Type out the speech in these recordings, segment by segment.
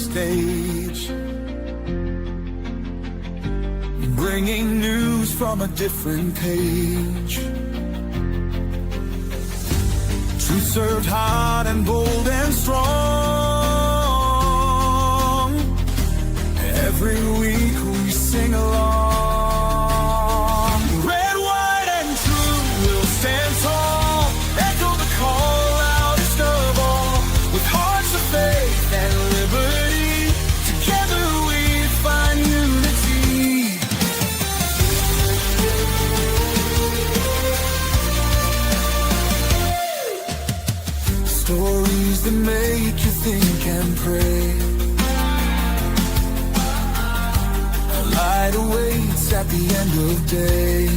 stage, bringing news from a different page. Truth served hot and bold and strong. Every week we sing along. Red, white, and true will stand tall. Echo the call loudest of all. With hearts of faith and liberty, together we find unity. Stories that make you think and pray. A light awaits at the end of day.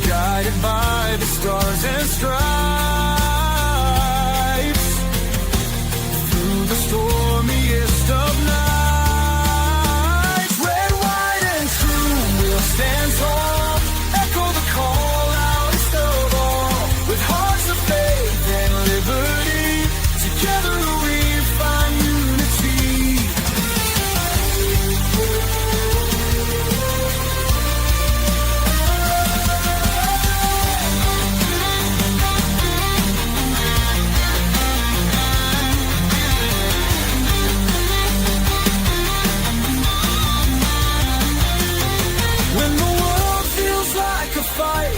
Guided by the stars and stripes, through the stormiest of nights. Red, white, and true will stand tall. Echo the call loudest of all. With hearts of faith and liberty, together we find unity. When the world feels like a fight,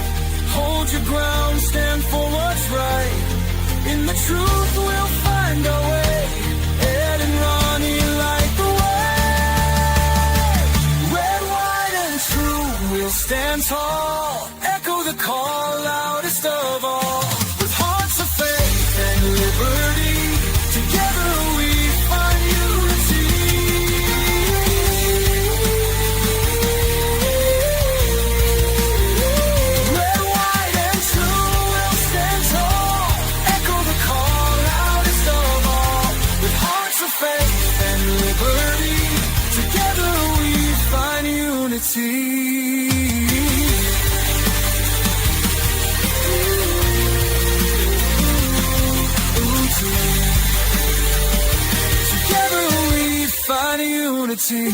hold your ground, stand for what's right. In the truth we'll find our way. Ed and Ronnie light the way. Red, white, and true will stand tall. Echo the call loudest of all. With hearts of faith and liberty, together we find unity. Red, white, and true will stand tall. Echo the call loudest of all. With hearts of faith and liberty, together we find unity. Together we find unity.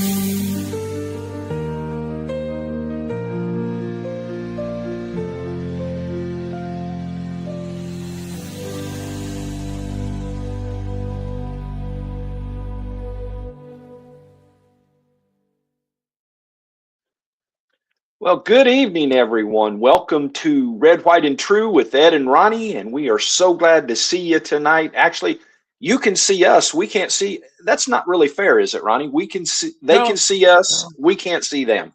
Well, good evening, everyone. Welcome to Red, White, and True with Ed and Ronnie, and we are so glad to see you tonight. Actually, you can see us. We can't see. That's not really fair, is it, Ronnie? We can see. They No, can see us. no. We can't see them.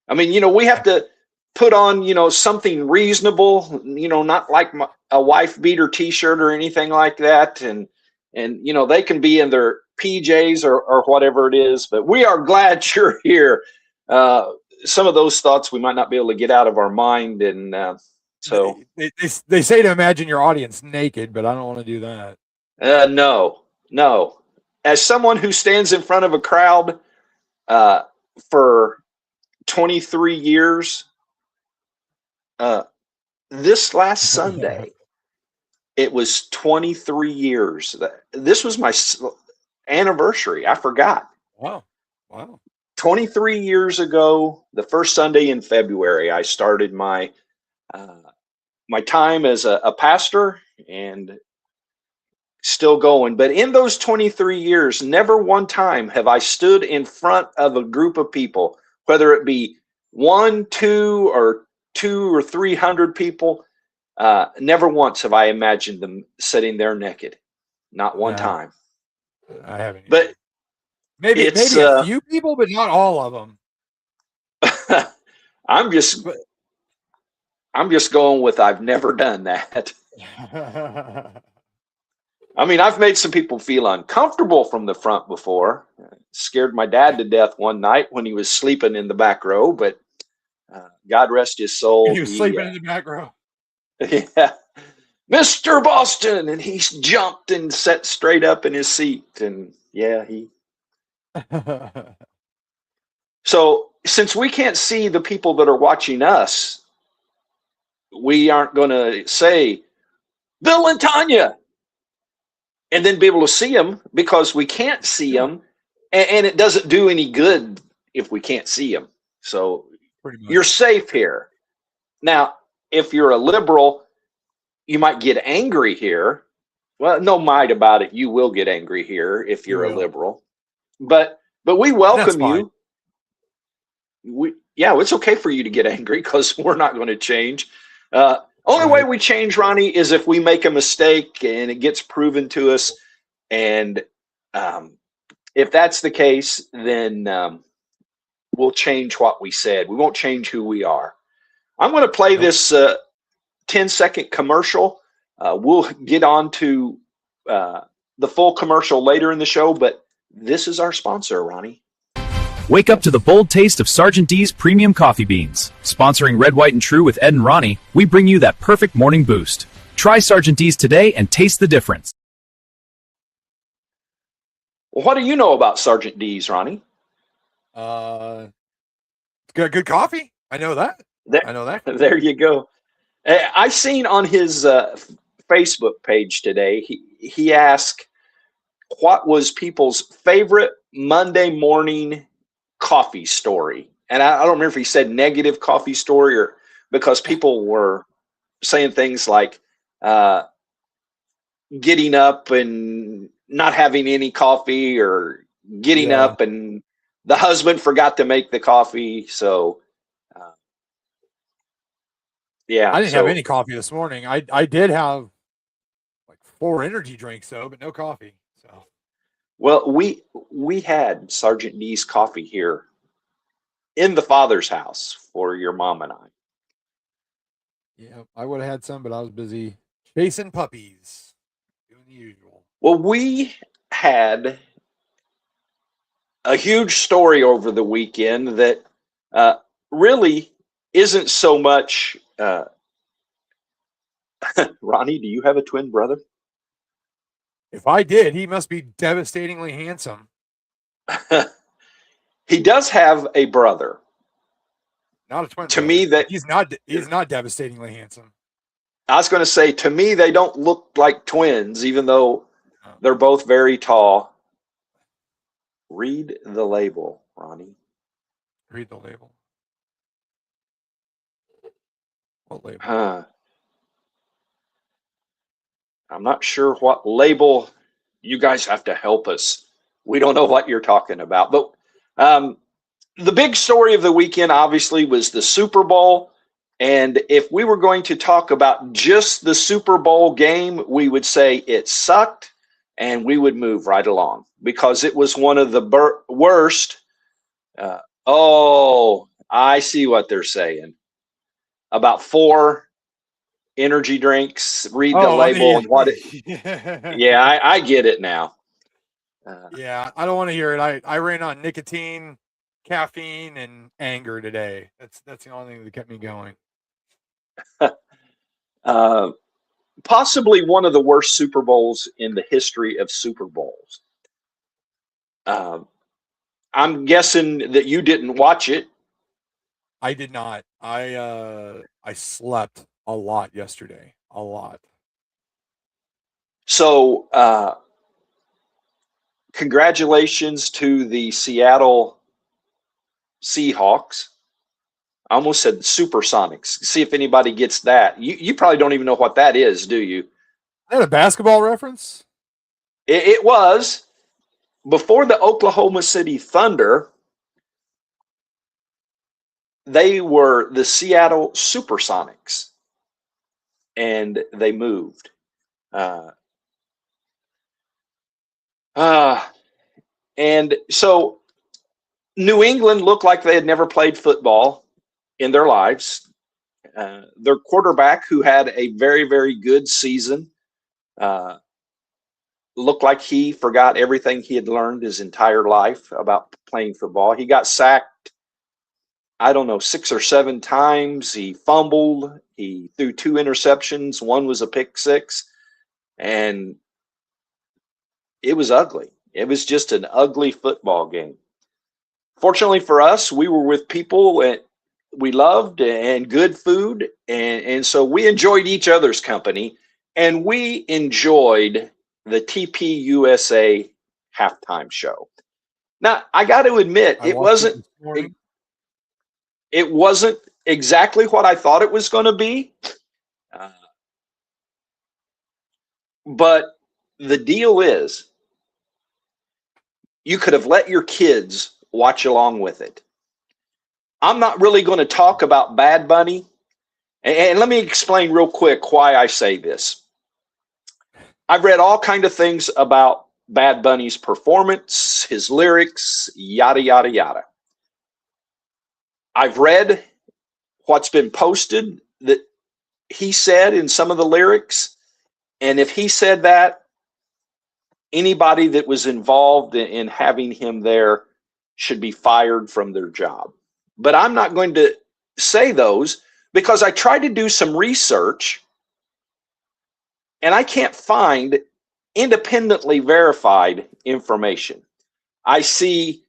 I mean, we have to put on, something reasonable. Not like a wife beater T-shirt or anything like that. And they can be in their PJs or whatever it is. But we are glad you're here. Some of those thoughts we might not be able to get out of our mind, and so They say to imagine your audience naked, but I don't want to do that. no. As someone who stands in front of a crowd for 23 years, this last Sunday, it was 23 years. This was my anniversary. I forgot. Wow. 23 years ago, the first Sunday in February, I started my time as a pastor, and still going. But in those 23 years, never one time have I stood in front of a group of people, whether it be 1, 2, or 200 or 300 people. Never once have I imagined them sitting there naked. Not one time. I haven't. But maybe a few people, but not all of them. I'm just going with I've never done that. I mean, I've made some people feel uncomfortable from the front before. Scared my dad to death one night when he was sleeping in the back row, but God rest his soul. He was sleeping in the back row. Yeah. Mr. Boston, and he jumped and sat straight up in his seat, and he. So since we can't see the people that are watching us, we aren't going to say Bill and Tanya and then be able to see them, because we can't see them, and it doesn't do any good if we can't see them. So Pretty much. you're safe here. Now, if you're a liberal, you might get angry here. Well, no might about it. You will get angry here if you're a liberal. But we welcome you. It's okay for you to get angry, because we're not going to change. Only way we change, Ronnie, is if we make a mistake and it gets proven to us. And if that's the case, then we'll change what we said. We won't change who we are. I'm going to play this 10-second commercial. We'll get on to the full commercial later in the show, but this is our sponsor, Ronnie. Wake up to the bold taste of Sergeant D's premium coffee beans. Sponsoring Red, White, and True with Ed and Ronnie, we bring you that perfect morning boost. Try Sergeant D's today and taste the difference. Well, what do you know about Sergeant D's, Ronnie? It's got good coffee. I know that. I know that. There you go. I seen on his Facebook page today, he asked what was people's favorite Monday morning coffee story. And I don't remember if he said negative coffee story, or because people were saying things like getting up and not having any coffee, or getting up and the husband forgot to make the coffee. So I didn't have any coffee this morning. I did have like 4 energy drinks though, but no coffee. So well, we had Sergeant D's coffee here in the Father's house for your mom and I. Yeah, I would have had some, but I was busy chasing puppies, doing the usual. Well, we had a huge story over the weekend that really isn't so much. Ronnie, do you have a twin brother? If I did, he must be devastatingly handsome. He does have a brother. Not a twin. To me, that he's not devastatingly handsome. I was going to say, to me, they don't look like twins, even though they're both very tall. Read the label, Ronnie. Read the label. What label? I'm not sure what label. You guys have to help us. We don't know what you're talking about. But the big story of the weekend, obviously, was the Super Bowl. And if we were going to talk about just the Super Bowl game, we would say it sucked, and we would move right along, because it was one of the worst. I see what they're saying. About 4 energy drinks. Read the label and what it. Yeah, I get it now. Yeah, I don't want to hear it. I ran on nicotine, caffeine, and anger today. That's the only thing that kept me going. Possibly one of the worst Super Bowls in the history of Super Bowls. I'm guessing that you didn't watch it. I did not. I slept a lot yesterday. A lot. So congratulations to the Seattle Seahawks. I almost said Supersonics. See if anybody gets that. You probably don't even know what that is, do you? Is that a basketball reference? It was. Before the Oklahoma City Thunder, they were the Seattle Supersonics, and they moved. And so New England looked like they had never played football in their lives. Their quarterback, who had a very, very good season, looked like he forgot everything he had learned his entire life about playing football. He got sacked, 6 or 7 times. He fumbled. He threw 2 interceptions. One was a pick six. And it was ugly. It was just an ugly football game. Fortunately for us, we were with people that we loved and good food. And so we enjoyed each other's company. And we enjoyed the TPUSA halftime show. Now, I got to admit, I watched it this morning. it wasn't exactly what I thought it was going to be. But the deal is, you could have let your kids watch along with it. I'm not really going to talk about Bad Bunny. And let me explain real quick why I say this. I've read all kinds of things about Bad Bunny's performance, his lyrics, yada, yada, yada. I've read what's been posted that he said in some of the lyrics. And if he said that, anybody that was involved in having him there should be fired from their job. But I'm not going to say those because I tried to do some research and I can't find independently verified information. I see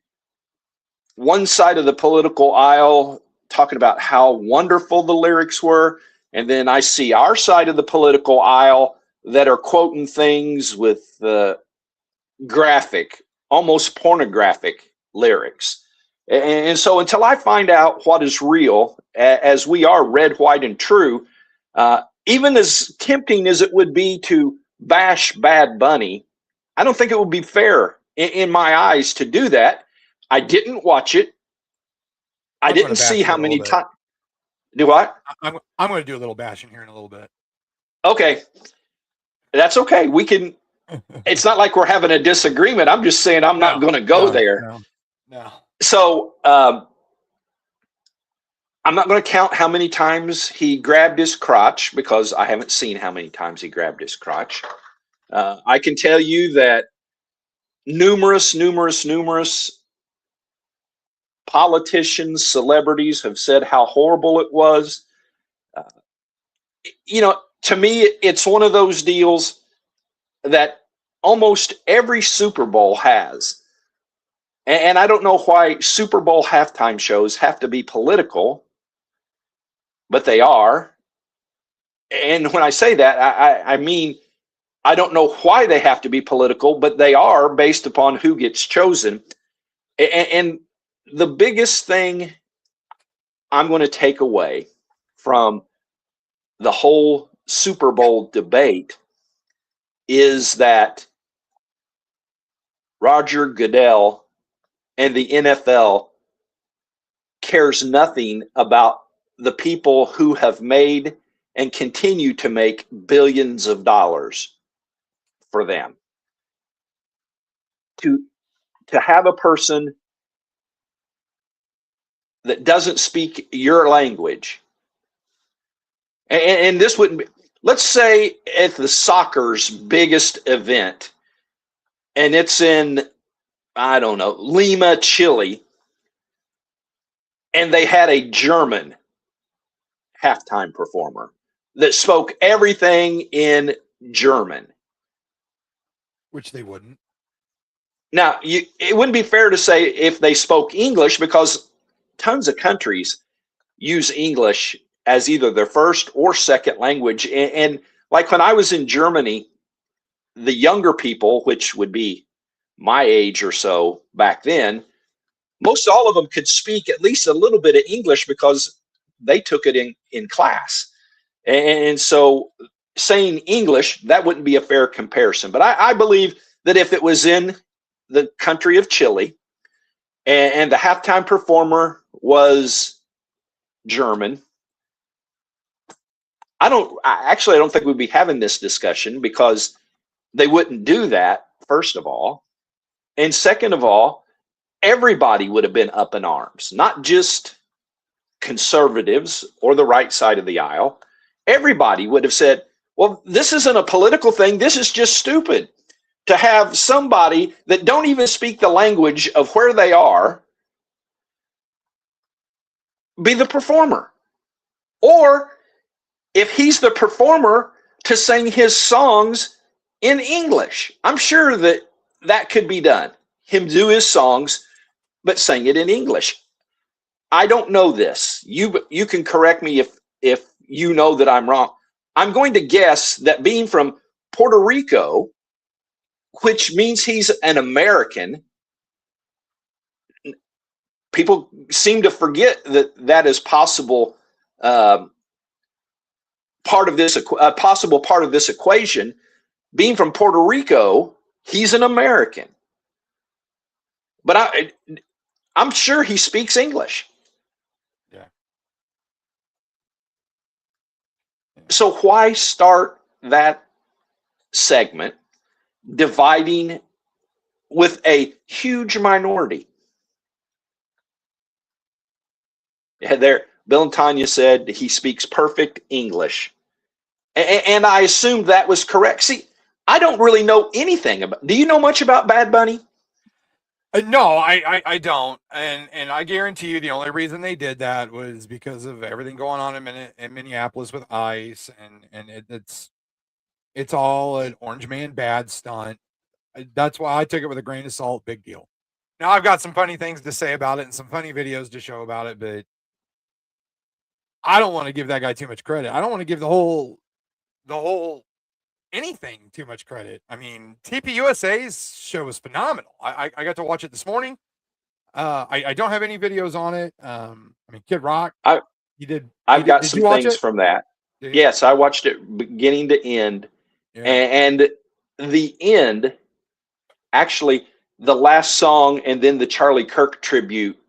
one side of the political aisle talking about how wonderful the lyrics were, and then I see our side of the political aisle that are quoting things with graphic, almost pornographic lyrics. And so until I find out what is real, as we are red, white, and true, even as tempting as it would be to bash Bad Bunny, I don't think it would be fair in my eyes to do that. I didn't watch it. I didn't see how many times. Do what? I'm going to do a little bashing here in a little bit. Okay. That's okay. We can. It's not like we're having a disagreement. I'm just saying I'm not going to go there. No. So I'm not going to count how many times he grabbed his crotch because I haven't seen how many times he grabbed his crotch. I can tell you that numerous politicians, celebrities have said how horrible it was. To me, it's one of those deals that almost every Super Bowl has. And I don't know why Super Bowl halftime shows have to be political, but they are. And when I say that, I mean, I don't know why they have to be political, but they are based upon who gets chosen. And the biggest thing I'm going to take away from the whole Super Bowl debate is that Roger Goodell and the NFL cares nothing about the people who have made and continue to make billions of dollars for them. To have a person that doesn't speak your language, and this wouldn't be, let's say at the soccer's biggest event, and it's in, I don't know, Lima, Chile, and they had a German halftime performer that spoke everything in German. Which they wouldn't. Now, it wouldn't be fair to say if they spoke English, because tons of countries use English as either their first or second language. And like when I was in Germany, the younger people, which would be my age or so back then, most all of them could speak at least a little bit of English because they took it in class. And so saying English, that wouldn't be a fair comparison. But I believe that if it was in the country of Chile and the halftime performer was German, I don't think we'd be having this discussion, because they wouldn't do that, first of all. And second of all, everybody would have been up in arms, not just conservatives or the right side of the aisle. Everybody would have said, well, this isn't a political thing. This is just stupid to have somebody that don't even speak the language of where they are be the performer. Or if he's the performer, to sing his songs in English. I'm sure that could be done. Him do his songs, but sing it in English. I don't know this. You can correct me if you know that I'm wrong. I'm going to guess that being from Puerto Rico, which means he's an American. People seem to forget that that is possible. Part of this, a possible part of this equation. Being from Puerto Rico, he's an American. But I'm sure he speaks English. Yeah. So why start that segment dividing with a huge minority? Yeah, there, Bill and Tanya said he speaks perfect English. And I assumed that was correct. See, I don't really know anything about. Do you know much about Bad Bunny? No, I don't, and I guarantee you the only reason they did that was because of everything going on in Minneapolis with ICE, and it's all an Orange Man bad stunt. That's why I took it with a grain of salt. Big deal. Now I've got some funny things to say about it and some funny videos to show about it, but I don't want to give that guy too much credit. I don't want to give the whole anything too much credit. I mean, TPUSA's show was phenomenal. I got to watch it this morning. I don't have any videos on it. I mean, Kid Rock. I've got some things from that. Yes, I watched it beginning to end, and the end, actually, the last song and then the Charlie Kirk tribute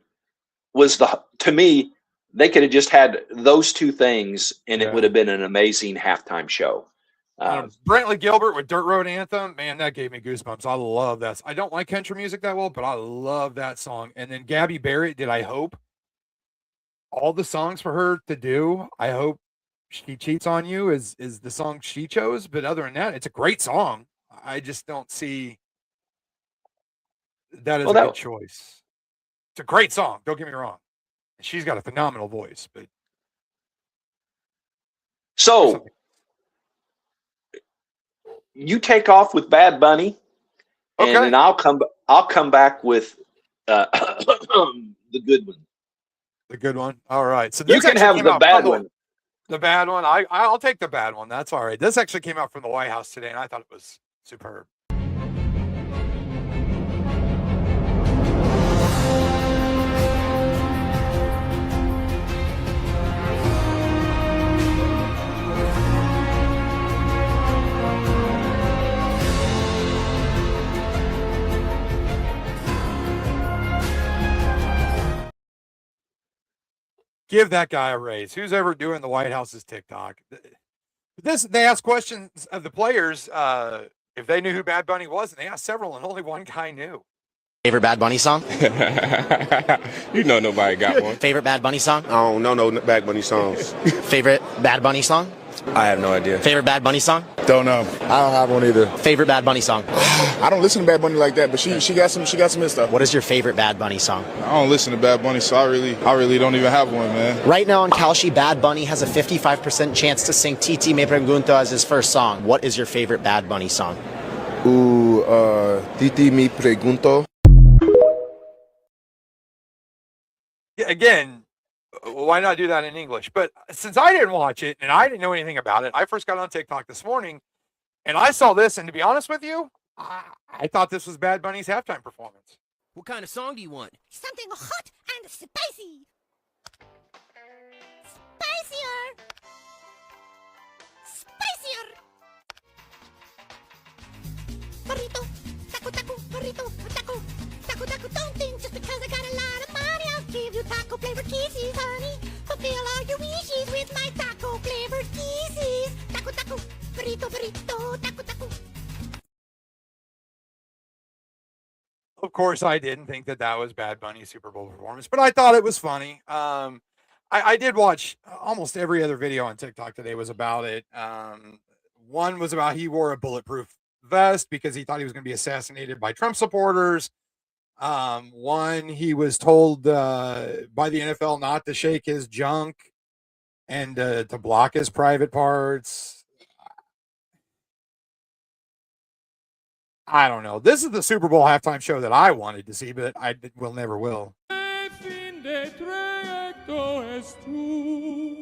was to me. They could have just had those two things, and it would have been an amazing halftime show. Brantley Gilbert with Dirt Road Anthem, man, that gave me goosebumps. I love that. I don't like country music that well, but I love that song. And then Gabby Barrett, Did I Hope? All the songs for her to do, I Hope She Cheats on You is the song she chose. But other than that, it's a great song. I just don't see that as a good choice. It's a great song. Don't get me wrong. She's got a phenomenal voice, but so you take off with Bad Bunny, and then I'll come back with the good one. The good one. All right. So you can have the bad one. The bad one. I'll take the bad one. That's all right. This actually came out from the White House today, and I thought it was superb. Give that guy a raise. Who's ever doing the White House's TikTok? They asked questions of the players if they knew who Bad Bunny was, and they asked several, and only one guy knew. Favorite Bad Bunny song? You know nobody got one. Favorite Bad Bunny song? I don't know no Bad Bunny songs. Favorite Bad Bunny song? I have no idea. Favorite Bad Bunny song? Don't know. I don't have one either. Favorite Bad Bunny song? I don't listen to Bad Bunny like that, but she got some good stuff. What is your favorite Bad Bunny song? I don't listen to Bad Bunny, so I really don't even have one, man. Right now on Kalshi, Bad Bunny has a 55% chance to sing Titi Me Pregunta as his first song. What is your favorite Bad Bunny song? Titi Me Pregunto. Yeah, again, why not do that in English? But since I didn't watch it and I didn't know anything about it, I first got on TikTok this morning and I saw this. And to be honest with you, I thought this was Bad Bunny's halftime performance. What kind of song do you want? Something hot and spicy. Spicier. Spicier. Burrito. Taco, taco, burrito, taco. Taco, taco, don't think just because I got a lot of money, I'll give you taco flavored kisses, honey. Fulfill all your wishes with my taco flavored kisses. Taco, taco, burrito, burrito, taco, taco. Of course, I didn't think that was Bad Bunny's Super Bowl performance, but I thought it was funny. I did watch almost every other video on TikTok today was about it. One was about he wore a bulletproof vest because he thought he was going to be assassinated by Trump supporters. One, he was told by the NFL not to shake his junk and to block his private parts. I don't know. This is the Super Bowl halftime show that I wanted to see, but I will never will.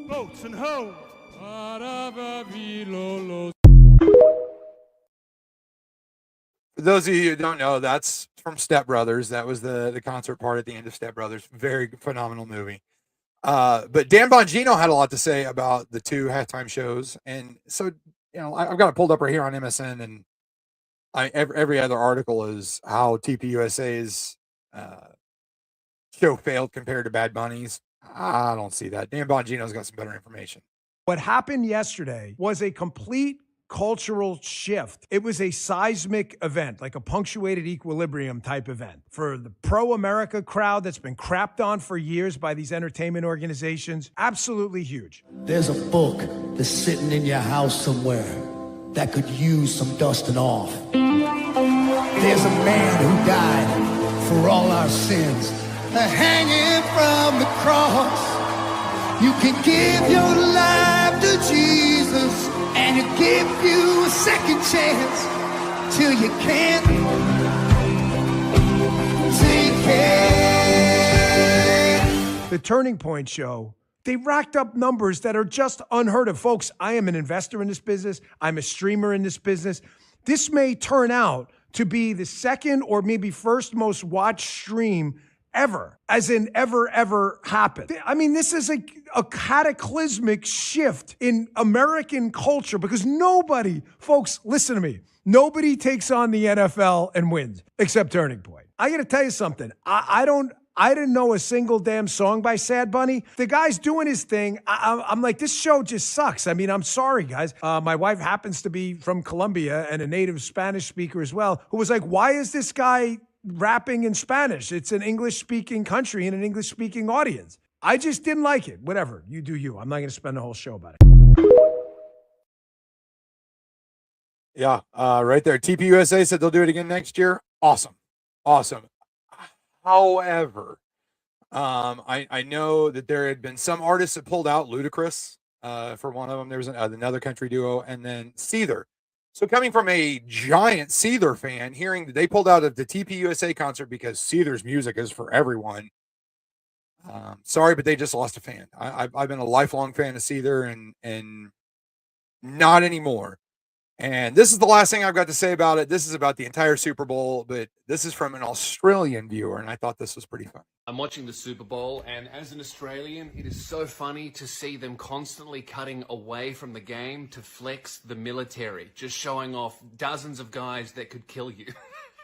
Boats and hoes. For those of you who don't know, that's from Step Brothers. That was the concert part at the end of Step Brothers. Very phenomenal movie. But Dan Bongino had a lot to say about the 2 halftime shows. And so, I've got it pulled up right here on MSN, and every other article is how TPUSA's show failed compared to Bad Bunny's. I don't see that. Dan Bongino's got some better information. What happened yesterday was a complete cultural shift. It was a seismic event, like a punctuated equilibrium type event for the pro-America crowd that's been crapped on for years by these entertainment organizations. Absolutely huge. There's a book that's sitting in your house somewhere that could use some dusting off. There's a man who died for all our sins, hanging from the cross. You can give your life to Jesus, and He'll give you a second chance till you can't take it. The Turning Point show, they racked up numbers that are just unheard of. Folks, I am an investor in this business. I'm a streamer in this business. This may turn out to be the second or maybe first most watched stream ever, as in ever happened. I mean, this is a cataclysmic shift in American culture because nobody, folks, listen to me, nobody takes on the NFL and wins except Turning Point. I got to tell you something. I didn't know a single damn song by Sad Bunny. The guy's doing his thing. I'm like, this show just sucks. I mean, I'm sorry, guys. My wife happens to be from Colombia and a native Spanish speaker as well, who was like, why is this guy rapping in Spanish? It's an English-speaking country and an English-speaking audience. I just didn't like it. Whatever. You do you. I'm not going to spend the whole show about it. Yeah, right there. TPUSA said they'll do it again next year. Awesome. However, I know that there had been some artists that pulled out. Ludacris, for one of them. There was another country duo, and then Seether. So coming from a giant Seether fan, hearing that they pulled out of the TPUSA concert because Seether's music is for everyone. Sorry, but they just lost a fan. I've been a lifelong fan of Seether and not anymore. And this is the last thing I've got to say about it. This is about the entire Super Bowl, but this is from an Australian viewer, and I thought this was pretty fun. I'm watching the Super Bowl, and as an Australian, it is so funny to see them constantly cutting away from the game to flex the military, just showing off dozens of guys that could kill you.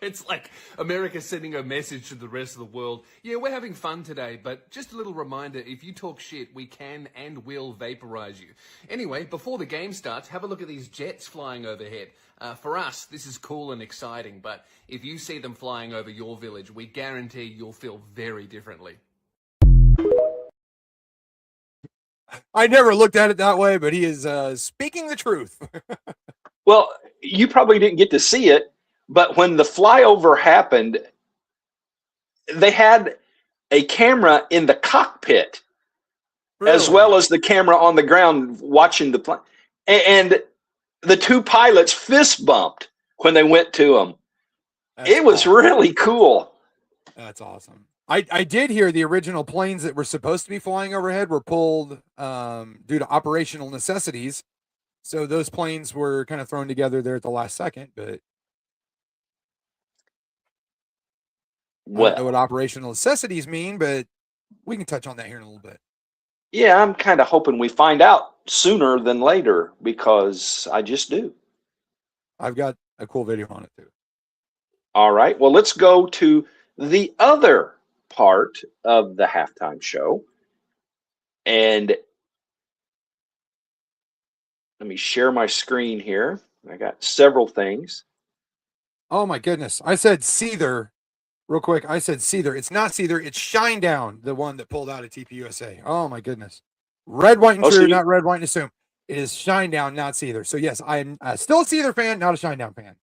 It's like America sending a message to the rest of the world. Yeah, we're having fun today, but just a little reminder, if you talk shit, we can and will vaporize you. Anyway, before the game starts, have a look at these jets flying overhead. For us, this is cool and exciting, but if you see them flying over your village, we guarantee you'll feel very differently. I never looked at it that way, but he is speaking the truth. Well, you probably didn't get to see it, but when the flyover happened, they had a camera in the cockpit, really? As well as the camera on the ground watching the plane. And the 2 pilots fist bumped when they went to them. It was really cool. That's awesome. I did hear the original planes that were supposed to be flying overhead were pulled due to operational necessities. So those planes were kind of thrown together there at the last second, but I don't know what operational necessities mean, but we can touch on that here in a little bit. Yeah, I'm kind of hoping we find out sooner than later because I just do. I've got a cool video on it too. All right. Well, let's go to the other part of the halftime show. And let me share my screen here. I got several things. Oh my goodness. I said Seether. Real quick, I said Seether. It's not Seether. It's Shinedown, the one that pulled out of TPUSA. Oh, my goodness. Red, white, and true, not red, white, and assume. It is Shinedown, not Seether. So, yes, I'm still a Seether fan, not a Shinedown fan.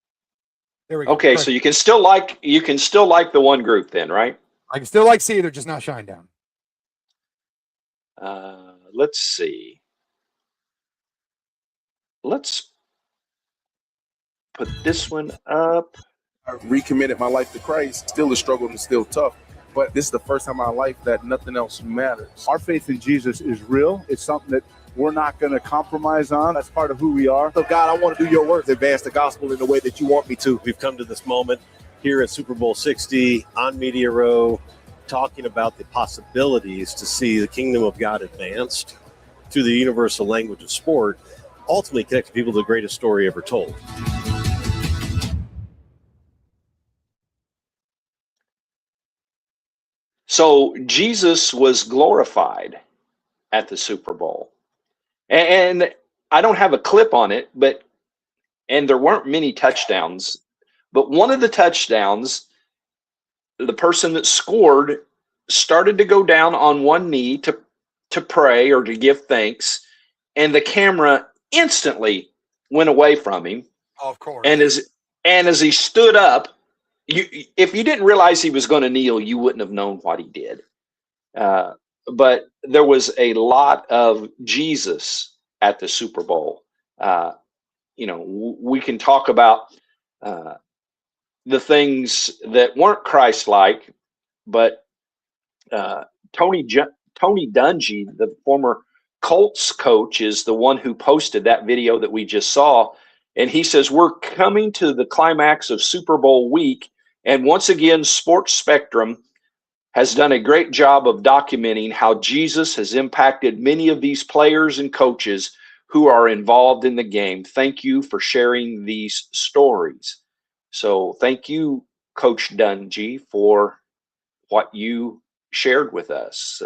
There we go. Okay, so you can still like the one group then, right? I can still like Seether, just not Shinedown. Let's see. Let's put this one up. I recommitted my life to Christ. Still a struggle and still tough, but this is the first time in my life that nothing else matters. Our faith in Jesus is real. It's something that we're not going to compromise on. That's part of who we are. So, God, I want to do your work, advance the gospel in the way that you want me to. We've come to this moment here at Super Bowl 60 on Media Row, talking about the possibilities to see the kingdom of God advanced through the universal language of sport, ultimately connecting people to the greatest story ever told. So Jesus was glorified at the Super Bowl. And I don't have a clip on it, and there weren't many touchdowns, but one of the touchdowns, the person that scored started to go down on one knee to pray or to give thanks, and the camera instantly went away from him. Of course. And as he stood up, if you didn't realize he was going to kneel, you wouldn't have known what he did. But there was a lot of Jesus at the Super Bowl. We can talk about the things that weren't Christ-like, but Tony Dungy, the former Colts coach, is the one who posted that video that we just saw. And he says, we're coming to the climax of Super Bowl week. And once again, Sports Spectrum has done a great job of documenting how Jesus has impacted many of these players and coaches who are involved in the game. Thank you for sharing these stories. So thank you, Coach Dungy, for what you shared with us.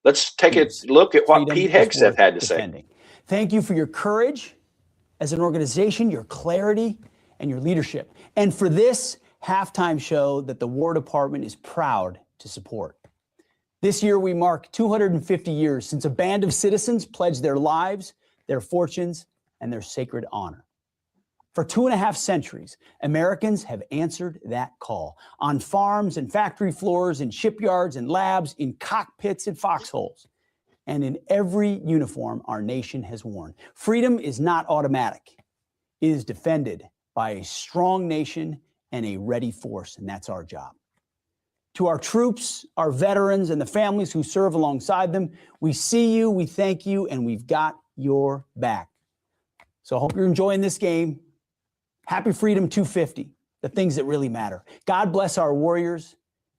Let's take a look at what Pete Hegseth had to say. Thank you for your courage as an organization, your clarity, and your leadership. And for this halftime show that the War Department is proud to support. This year, we mark 250 years since a band of citizens pledged their lives, their fortunes, and their sacred honor. For 2.5 centuries, Americans have answered that call on farms and factory floors, in shipyards and labs, in cockpits and foxholes, and in every uniform our nation has worn. Freedom is not automatic. It is defended by a strong nation and a ready force, and that's our job. To our troops, our veterans, and the families who serve alongside them, we see you, we thank you, and we've got your back. So I hope you're enjoying this game. Happy Freedom 250, the things that really matter. God bless our warriors,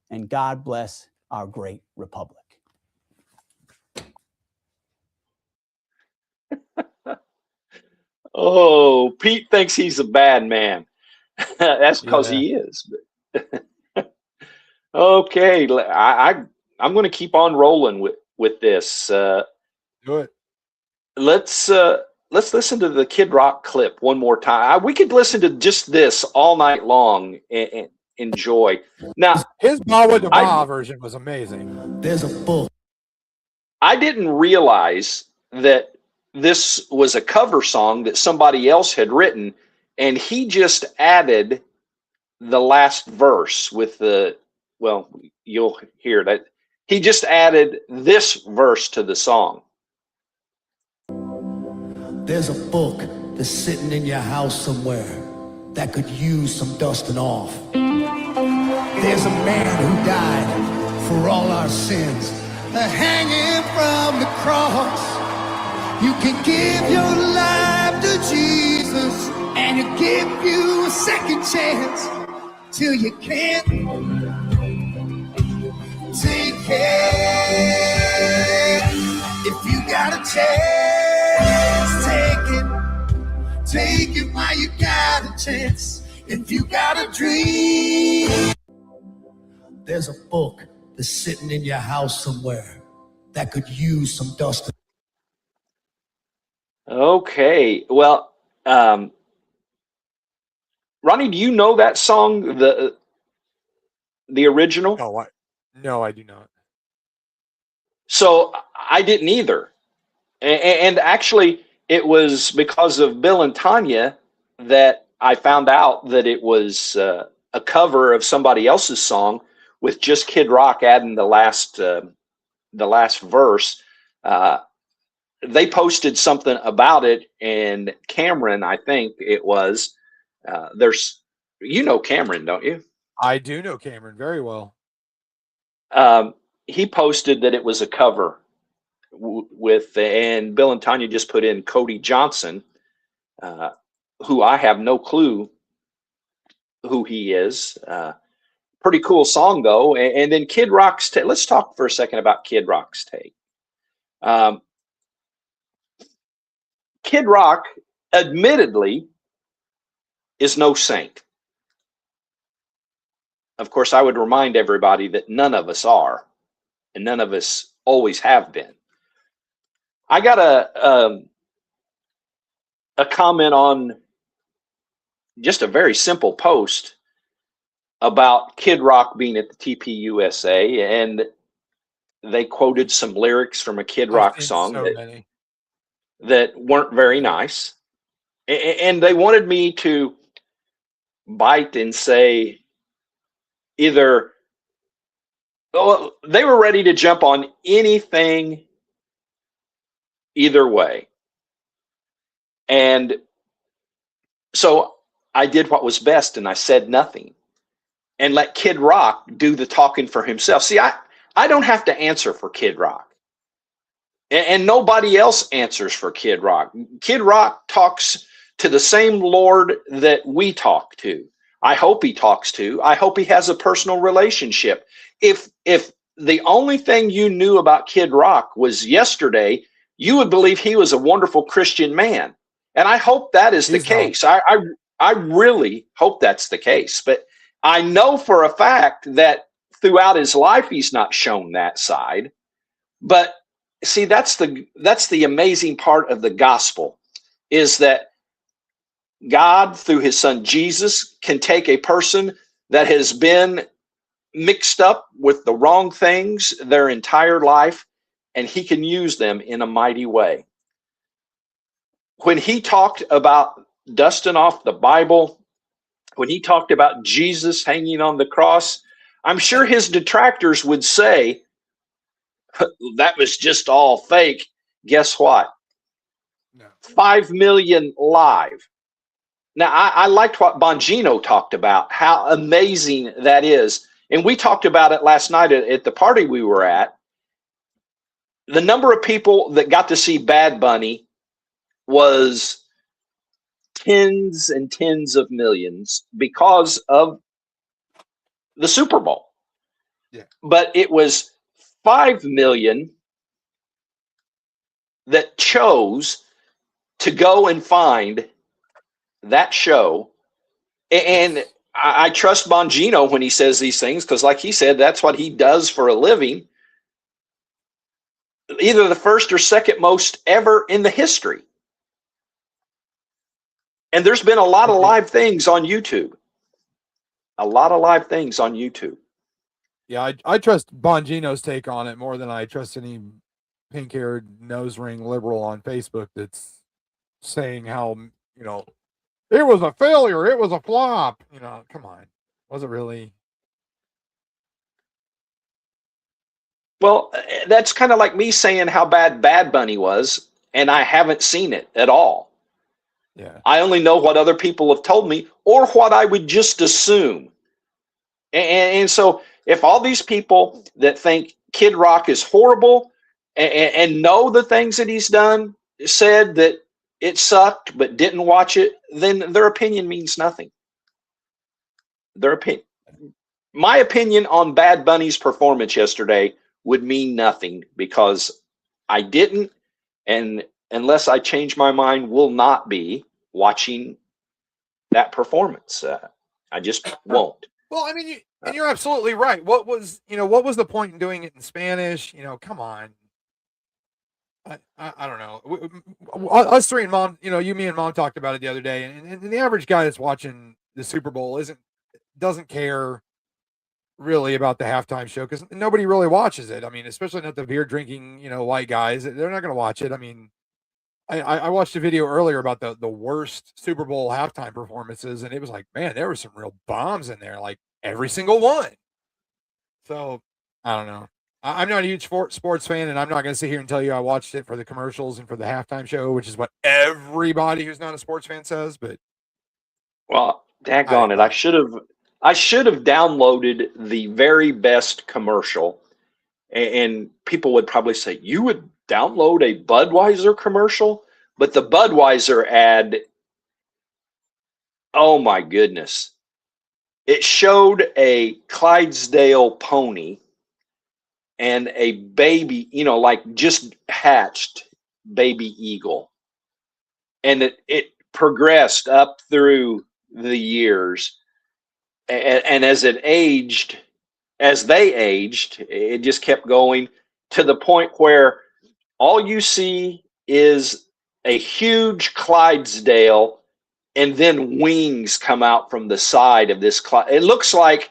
and God bless our great republic. Oh, Pete thinks he's a bad man. That's because he is. Okay, I'm going to keep on rolling with this. Do it. Let's listen to the Kid Rock clip one more time. We could listen to just this all night long and enjoy. Now, his Bawa de Ma version was amazing. There's a book. I didn't realize that this was a cover song that somebody else had written, and he just added the last verse with you'll hear that. He just added this verse to the song. There's a book that's sitting in your house somewhere that could use some dusting off. There's a man who died for all our sins, hanging from the cross. You can give your life to Jesus, and he'll give you a second chance till you can't take it. If you got a chance, take it while you got a chance. If you got a dream, there's a book that's sitting in your house somewhere that could use some dust. Okay, well, Ronnie, do you know that song, the original? No, I do not. So I didn't either, and actually, it was because of Bill and Tanya that I found out that it was a cover of somebody else's song with just Kid Rock adding the last verse. They posted something about it, and Cameron, I think it was, Cameron, don't you? I do know Cameron very well. He posted that it was a cover with, and Bill and Tanya just put in Cody Johnson, who I have no clue who he is. Pretty cool song though. And then Kid Rock's take. Let's talk for a second about Kid Rock's take. Kid Rock, admittedly, is no saint. Of course, I would remind everybody that none of us are, and none of us always have been. I got a comment on just a very simple post about Kid Rock being at the TPUSA, and they quoted some lyrics from a Kid Rock song that weren't very nice. And they wanted me to bite and say either, well, they were ready to jump on anything either way. And so I did what was best, and I said nothing and let Kid Rock do the talking for himself. See, I don't have to answer for Kid Rock. And nobody else answers for Kid Rock. Kid Rock talks to the same Lord that we talk to. I hope he talks to. I hope he has a personal relationship. If the only thing you knew about Kid Rock was yesterday, you would believe he was a wonderful Christian man. And I hope that is the case. I really hope that's the case. But I know for a fact that throughout his life, he's not shown that side. But see, that's the amazing part of the gospel, is that God, through his son Jesus, can take a person that has been mixed up with the wrong things their entire life, and he can use them in a mighty way. When he talked about dusting off the Bible, when he talked about Jesus hanging on the cross, I'm sure his detractors would say, that was just all fake. Guess what? No. 5 million live. Now, I liked what Bongino talked about, how amazing that is. And we talked about it last night at the party we were at. The number of people that got to see Bad Bunny was tens and tens of millions because of the Super Bowl. Yeah. But it was 5 million that chose to go and find that show. And I trust Bongino when he says these things, because like he said, that's what he does for a living. Either the first or second most ever in the history. And there's been a lot of live things on YouTube. A lot of live things on YouTube. Yeah, I trust Bongino's take on it more than I trust any pink-haired nose ring liberal on Facebook that's saying how, it was a failure, it was a flop. Come on. Was it really? Well, that's kind of like me saying how bad Bad Bunny was, and I haven't seen it at all. Yeah. I only know what other people have told me or what I would just assume. And so if all these people that think Kid Rock is horrible and know the things that he's done, said that it sucked but didn't watch it, then their opinion means nothing. My opinion on Bad Bunny's performance yesterday would mean nothing, because I didn't, and unless I change my mind, will not be watching that performance. I just won't. Well, I mean, and you're absolutely right. What was the point in doing it in Spanish? Come on. I don't know. Us three and Mom, you, me, and Mom talked about it the other day, and the average guy that's watching the Super Bowl doesn't care really about the halftime show, because nobody really watches it. I mean, especially not the beer drinking, white guys. They're not going to watch it. I mean, I watched a video earlier about the worst Super Bowl halftime performances, and it was like, man, there were some real bombs in there, like every single one. So I don't know. I'm not a huge sports fan, and I'm not going to sit here and tell you I watched it for the commercials and for the halftime show, which is what everybody who's not a sports fan says. But well, daggone it, I should have downloaded the very best commercial, and people would probably say, you would download a Budweiser commercial, but the Budweiser ad, oh my goodness. It showed a Clydesdale pony and a baby, like just hatched baby eagle. And it progressed up through the years. And as it aged, as they aged, it just kept going to the point where all you see is a huge Clydesdale and then wings come out from the side of this. It looks like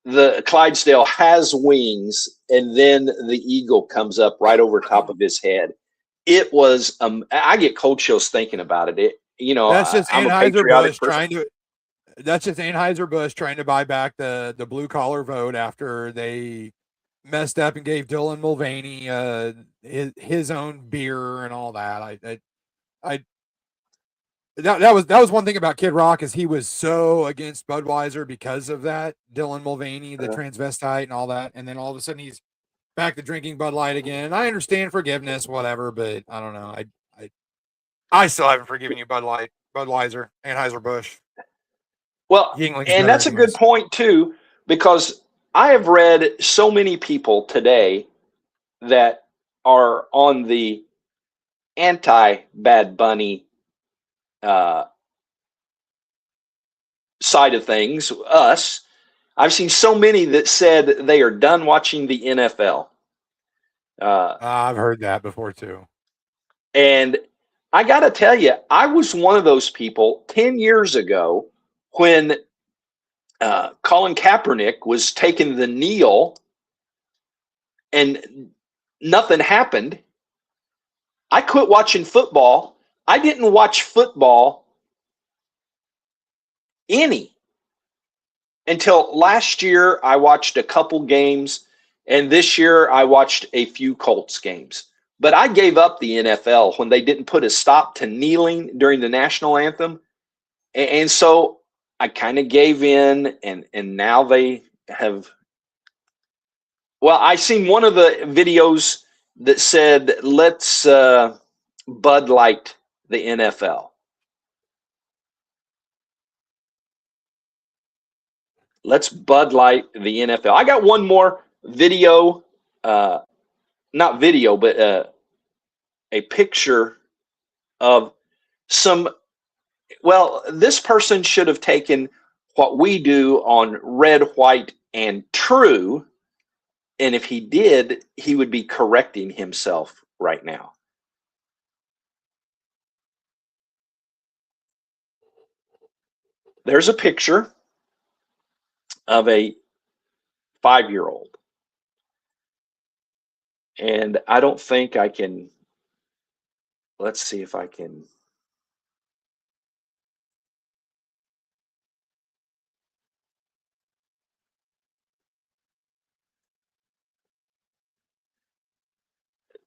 the Clydesdale has wings and then the eagle comes up right over top of his head. It was, I get cold chills thinking about it. That's just I'm a patriotic person. That's just Anheuser-Busch trying to buy back the blue collar vote after they messed up and gave Dylan Mulvaney his own beer and all that. That was one thing about Kid Rock, is he was so against Budweiser because of that. Dylan Mulvaney, the transvestite and all that, and then all of a sudden he's back to drinking Bud Light again. And I understand forgiveness, whatever, but I don't know. I still haven't forgiven you, Budweiser, Anheuser-Busch. Well, and that's a good point too, because I have read so many people today that are on the anti-Bad Bunny side of things, us. I've seen so many that said they are done watching the NFL. I've heard that before too. And I got to tell you, I was one of those people 10 years ago when Colin Kaepernick was taking the kneel and nothing happened. I quit watching football. I didn't watch football any until last year. I watched a couple games, and this year I watched a few Colts games. But I gave up the NFL when they didn't put a stop to kneeling during the national anthem. And so I kind of gave in, and now they have. Well, I seen one of the videos that said, let's Bud Light the NFL. Let's Bud Light the NFL. I got one more video, not video, but a picture of some. Well, this person should have taken what we do on Red, White, and True. And if he did, he would be correcting himself right now. There's a picture of a 5-year-old. And I don't think I can. Let's see if I can.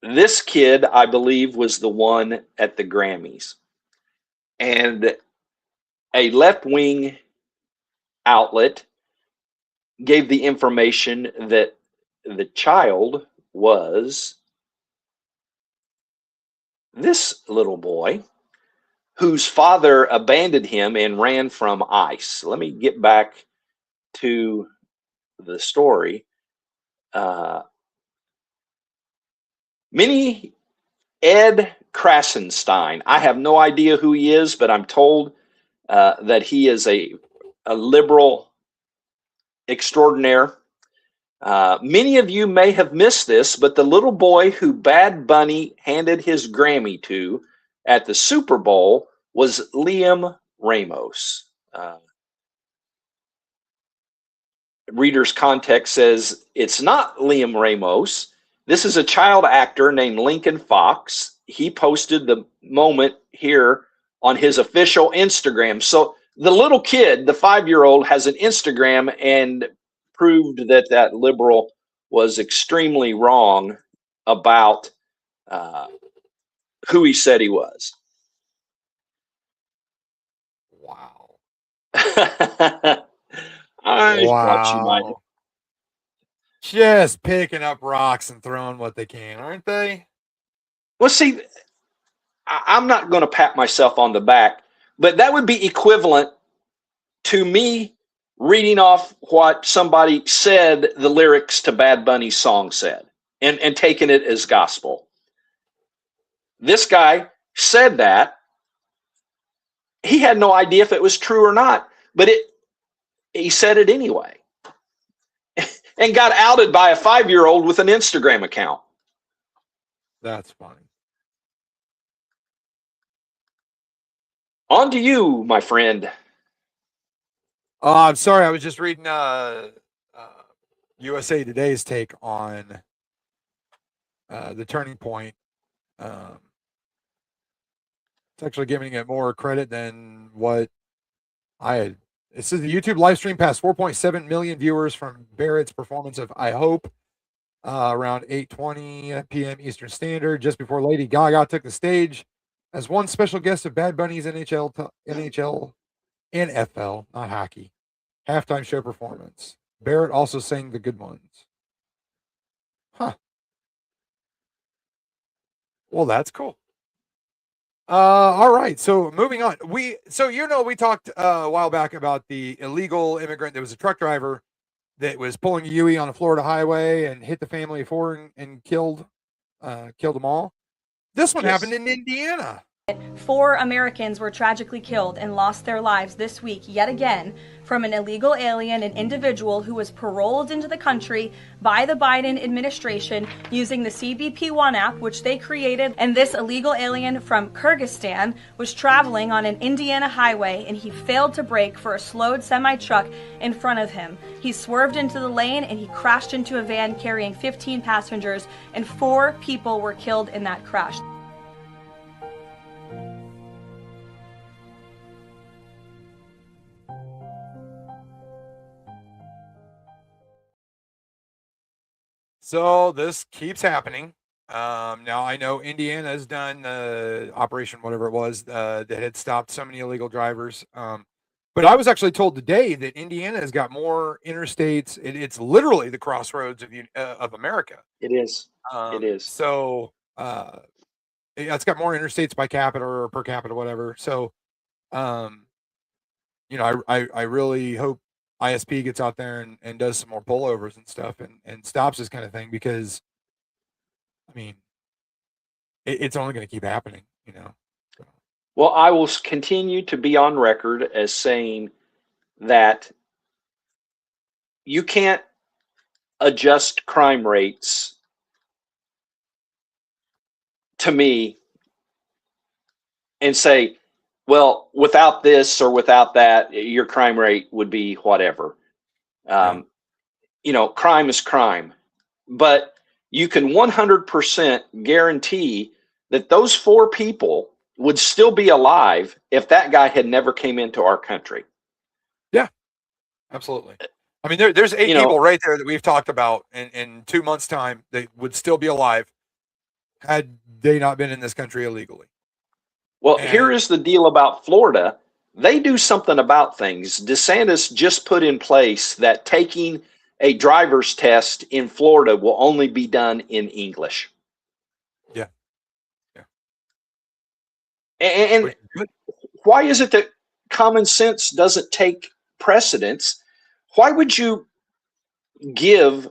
This kid, I believe, was the one at the Grammys. And a left-wing outlet gave the information that the child was this little boy whose father abandoned him and ran from ICE. Let me get back to the story. Ed Krasenstein. I have no idea who he is, but I'm told that he is a liberal extraordinaire. Many of you may have missed this, but the little boy who Bad Bunny handed his Grammy to at the Super Bowl was Liam Ramos. Reader's Context says it's not Liam Ramos. This is a child actor named Lincoln Fox. He posted the moment here on his official Instagram. So the little kid, the 5-year-old, has an Instagram and proved that that liberal was extremely wrong about who he said he was. Wow. I thought you might. Just picking up rocks and throwing what they can, aren't they? Well, see, I'm not going to pat myself on the back, but that would be equivalent to me reading off what somebody said the lyrics to Bad Bunny's song said and taking it as gospel. This guy said that. He had no idea if it was true or not, but he said it anyway and got outed by a 5-year-old with an Instagram account. That's funny. On to you, my friend. I'm sorry. I was just reading USA Today's take on the turning point. It's actually giving it more credit than what I had. It says the YouTube live stream passed 4.7 million viewers from Barrett's performance of I Hope around 8:20 p.m. Eastern Standard, just before Lady Gaga took the stage as one special guest of Bad Bunny's NFL, not hockey, halftime show performance. Barrett also sang The Good Ones. Huh. Well, that's cool. All right. So moving on. We talked a while back about the illegal immigrant. There was a truck driver that was pulling a Yui on a Florida highway and hit the family of four and killed them all. This one happened in Indiana. 4 Americans were tragically killed and lost their lives this week yet again from an illegal alien, an individual who was paroled into the country by the Biden administration using the CBP One app, which they created. And this illegal alien from Kyrgyzstan was traveling on an Indiana highway, and he failed to brake for a slowed semi-truck in front of him. He swerved into the lane and he crashed into a van carrying 15 passengers, and 4 people were killed in that crash. So this keeps happening. Now I know Indiana has done operation, whatever it was, that had stopped so many illegal drivers. But I was actually told today that Indiana has got more interstates. It's literally the crossroads of America. It is. It is. So it's got more interstates by capita or per capita, whatever. So, I really hope ISP gets out there and does some more pullovers and stuff and stops this kind of thing, because I mean, it's only going to keep happening, So. Well, I will continue to be on record as saying that you can't adjust crime rates, to me, and say, well, without this or without that, your crime rate would be whatever. Crime is crime. But you can 100% guarantee that those 4 people would still be alive if that guy had never came into our country. Yeah, absolutely. I mean, there's 8 people right there that we've talked about in 2 months' time that would still be alive had they not been in this country illegally. Well, here is the deal about Florida. They do something about things. DeSantis just put in place that taking a driver's test in Florida will only be done in English. Yeah. And why is it that common sense doesn't take precedence? Why would you give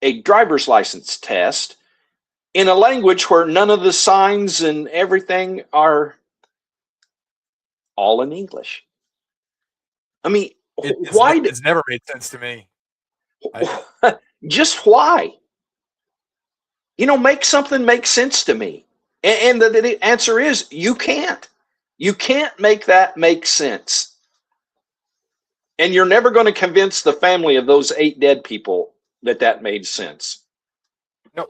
a driver's license test in a language where none of the signs and everything are all in English? I mean, why? It's never made sense to me. Just why? Make something make sense to me. And the answer is you can't. You can't make that make sense. And you're never going to convince the family of those 8 dead people that made sense. No.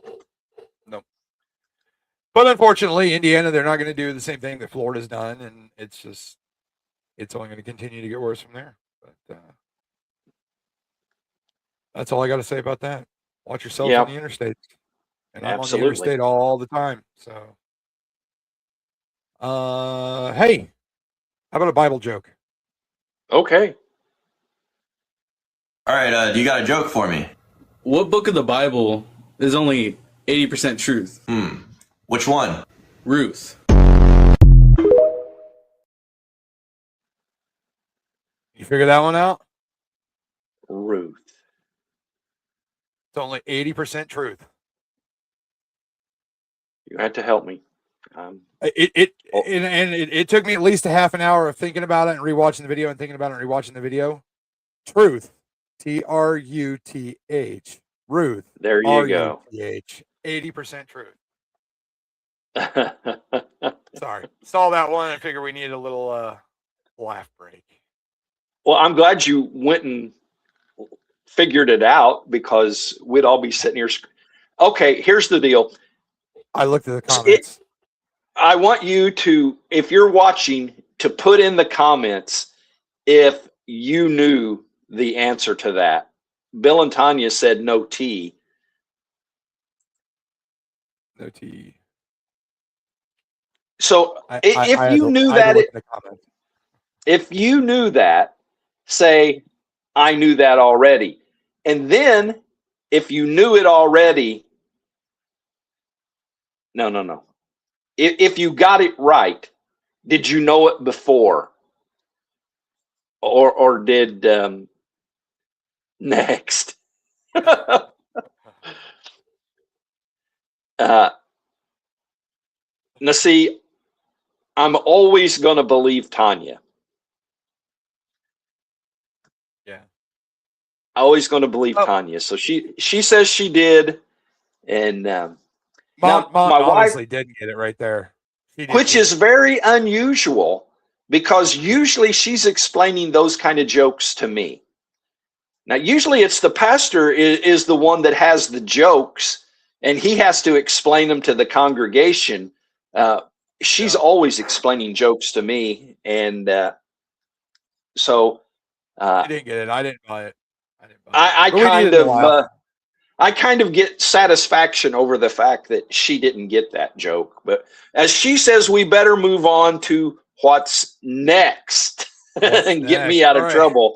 But unfortunately, Indiana, they're not going to do the same thing that Florida's done, and it's only going to continue to get worse from there. But that's all I got to say about that. Watch yourself on the interstates. And I'm on the interstate all the time. So, hey, how about a Bible joke? Okay. All right, do you got a joke for me? What book of the Bible is only 80% truth? Which one? Ruth. You figure that one out? Ruth. It's only 80% truth. You had to help me. It took me at least a half an hour of thinking about it and rewatching the video and thinking about it and rewatching the video. Truth. Truth. Ruth. There you go. Ruth. 80% truth. Sorry. Saw that one and figured we needed a little laugh break. Well, I'm glad you went and figured it out, because we'd all be sitting here. Okay, here's the deal. I looked at the comments. I want you to, if you're watching, to put in the comments if you knew the answer to that. Bill and Tanya said no T. No T. So if you knew that, say, I knew that already. And then if you knew it already, no. If you got it right, did you know it before? Or did next? Now see, I'm always going to believe Tanya. Yeah. Always going to believe Tanya. So she says she did, and Mom my wife honestly didn't get it right there. Which is very unusual, because usually she's explaining those kind of jokes to me. Now, usually it's the pastor is the one that has the jokes, and he has to explain them to the congregation. She's always explaining jokes to me, and so I didn't get it. I didn't buy it. I kind of get satisfaction over the fact that she didn't get that joke. But as she says, we better move on to what's next and get me out of trouble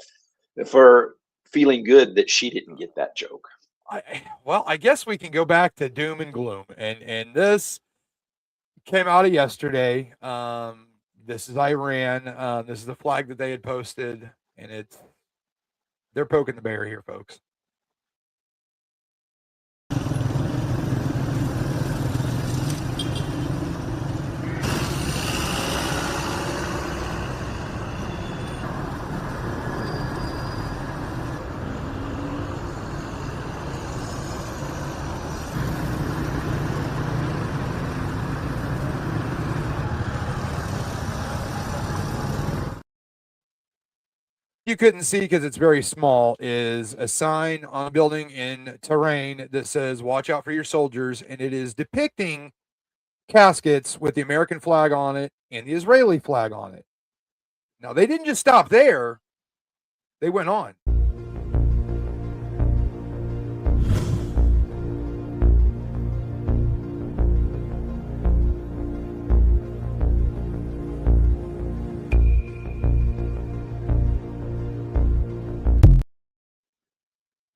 for feeling good that she didn't get that joke. Well, I guess we can go back to doom and gloom. And this came out of yesterday. This is Iran. This is the flag that they had posted. And they're poking the bear here, folks. You couldn't see because it's very small, is a sign on a building in Tehran that says, watch out for your soldiers. And it is depicting caskets with the American flag on it and the Israeli flag on it. Now, they didn't just stop there. They went on.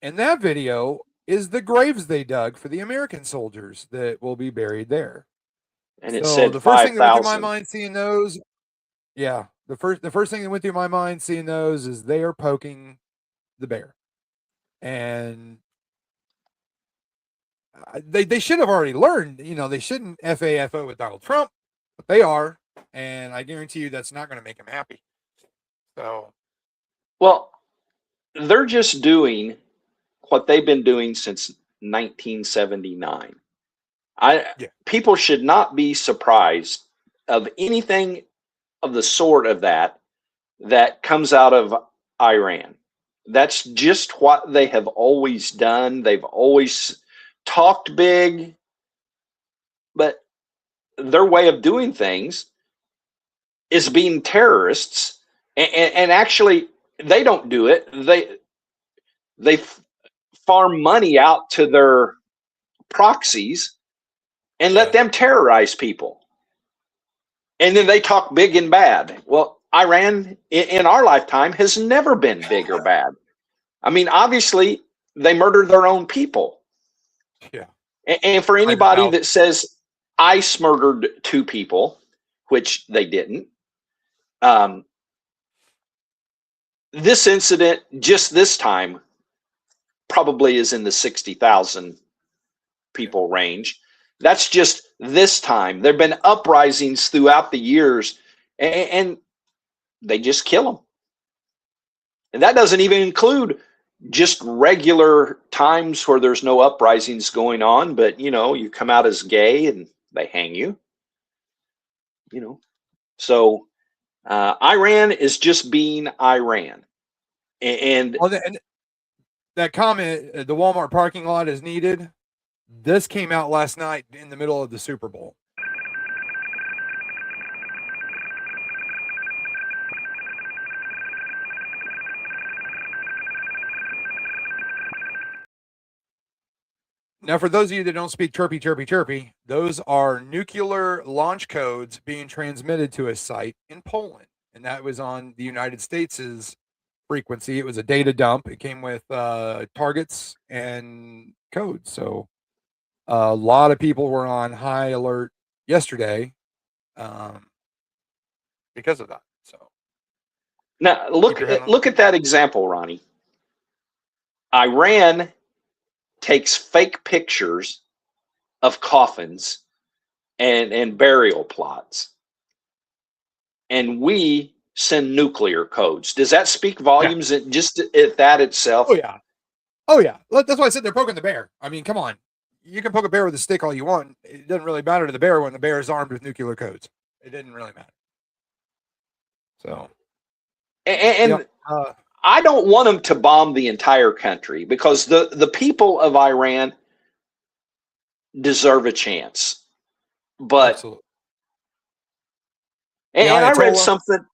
And that video is the graves they dug for the American soldiers that will be buried there. And it said the first thing that went through my 5,000. mind seeing those, the first thing that went through my mind seeing those is they are poking the bear, and they should have already learned. They shouldn't FAFO with Donald Trump, but they are, and I guarantee you that's not going to make him happy. So, well, they're just doing what they've been doing since 1979. People should not be surprised of anything of the sort of that comes out of Iran. That's just what they have always done. They've always talked big, but their way of doing things is being terrorists. And actually, they don't do it. They farm money out to their proxies and let them terrorize people. And then they talk big and bad. Well, Iran in our lifetime has never been big or bad. I mean, obviously, they murdered their own people. Yeah. And for anybody that says ICE murdered 2 people, which they didn't. This incident, just this time, probably is in the 60,000 people range. That's just this time. There have been uprisings throughout the years, and they just kill them. And that doesn't even include just regular times where there's no uprisings going on, but you come out as gay and they hang you. So Iran is just being Iran. And that comment, the Walmart parking lot is needed. This came out last night in the middle of the Super Bowl. Now, for those of you that don't speak chirpy, those are nuclear launch codes being transmitted to a site in Poland. And that was on the United States' frequency. It was a data dump. It came with targets and codes. So a lot of people were on high alert yesterday because of that. So now look at that example, Ronnie. Iran takes fake pictures of coffins and burial plots, and we send nuclear codes. Does that speak volumes just at that itself? Oh yeah. That's why I said they're poking the bear. I mean, come on. You can poke a bear with a stick all you want. It doesn't really matter to the bear when the bear is armed with nuclear codes. It didn't really matter. So, I don't want them to bomb the entire country, because the people of Iran deserve a chance. But absolutely. And I read something.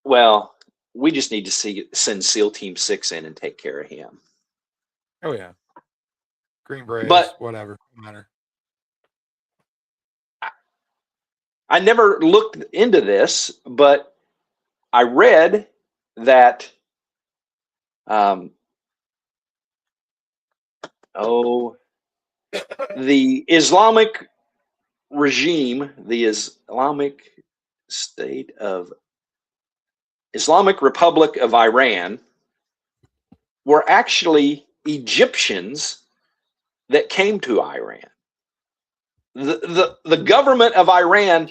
Well, we just need to send SEAL Team 6 in and take care of him. Oh yeah. Green Berets, but whatever, no matter. I never looked into this, but I read that the Islamic regime, the Islamic Republic of Iran, were actually Egyptians that came to Iran. The government of Iran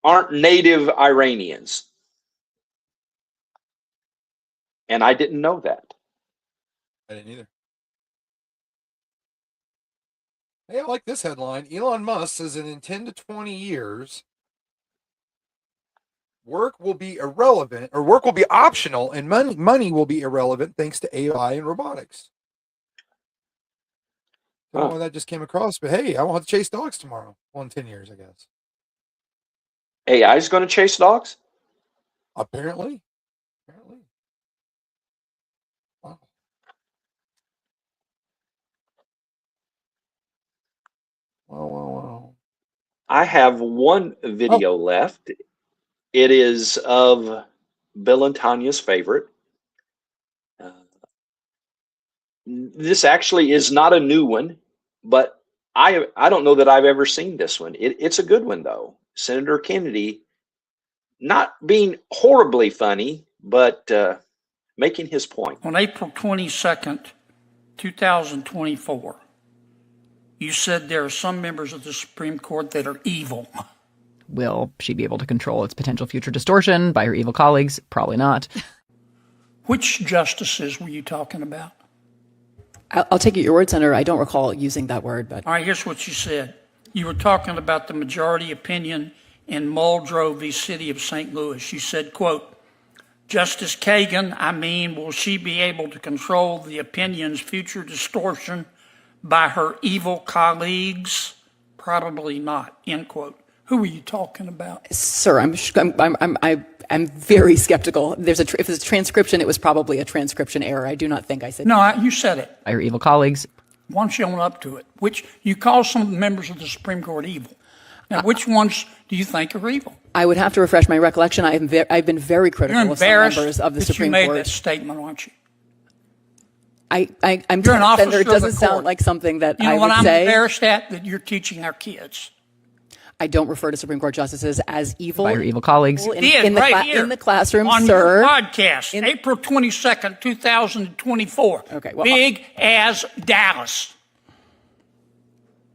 aren't native Iranians. And I didn't know that. I didn't either. Hey, I like this headline. Elon Musk says that in 10 to 20 years, work will be irrelevant, or work will be optional, and money will be irrelevant thanks to AI and robotics. I don't know why that just came across, but hey, I won't have to chase dogs tomorrow. Well, in 10 years, I guess. AI is going to chase dogs? Apparently. Wow. Wow. I have one video left. It is of Bill and Tanya's favorite. This actually is not a new one, but I don't know that I've ever seen this one. It's a good one, though. Senator Kennedy not being horribly funny, but making his point. On April 22nd, 2024, you said there are some members of the Supreme Court that are evil. Will she be able to control its potential future distortion by her evil colleagues? Probably not. Which justices were you talking about? I'll take it your word, Senator. I don't recall using that word, but... All right, here's what you said. You were talking about the majority opinion in Muldrow v. City of St. Louis. You said, quote, Justice Kagan, will she be able to control the opinion's future distortion by her evil colleagues? Probably not, end quote. Who were you talking about? Sir, I'm very skeptical. If it's a transcription, it was probably a transcription error. I do not think I said. No, you said it. By her evil colleagues. Why don't you own up to it? Which you call some of the members of the Supreme Court evil. Now, which ones do you think are evil? I would have to refresh my recollection. I've been very critical of some members of the Supreme Court. You made that statement, aren't you? I'm You're an Senator, officer it doesn't of the sound court. like something that You know I what would I'm say. embarrassed at? That you're teaching our kids. I don't refer to Supreme Court justices as evil. By your evil colleagues. In the classroom, on sir. your podcast, April 22nd, 2024. Okay, well, Big as Dallas.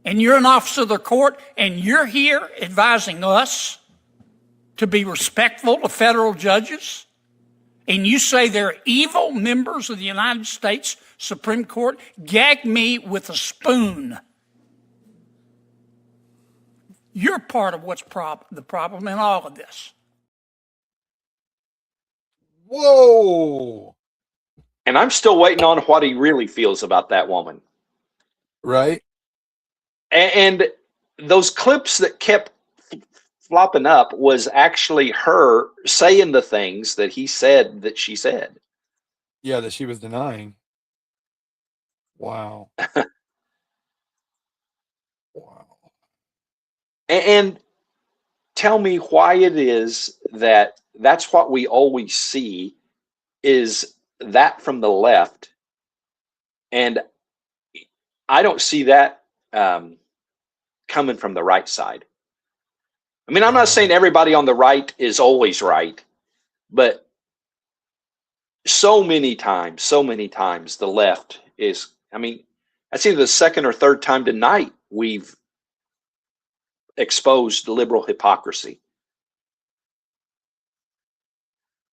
And you're an officer of the court, and you're here advising us to be respectful to federal judges, and you say they're evil members of the United States Supreme Court? Gag me with a spoon. You're part of what's the problem in all of this. Whoa. And I'm still waiting on what he really feels about that woman. Right. And those clips that kept flopping up was actually her saying the things that he said that she said. Yeah, that she was denying. Wow. And tell me why it is that that's what we always see is that from the left. And I don't see that coming from the right side. I mean, I'm not saying everybody on the right is always right, but so many times the left is, I mean, that's either the second or third time tonight we've exposed liberal hypocrisy.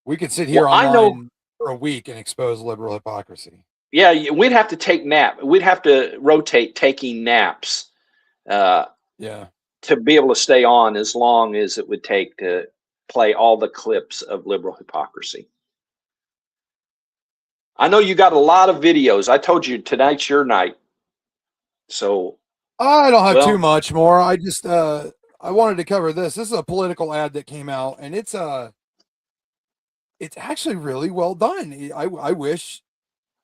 We could sit here Well, I online know, for a week and expose liberal hypocrisy. yeah, we'd have to take we'd have to rotate taking naps Yeah. to be able to stay on as long as it would take to play all the clips of liberal hypocrisy. I know you got a lot of videos. I told you tonight's your night. So I don't have well, too much more. I just I wanted to cover this. This is a political ad that came out, and it's actually really well done. I wish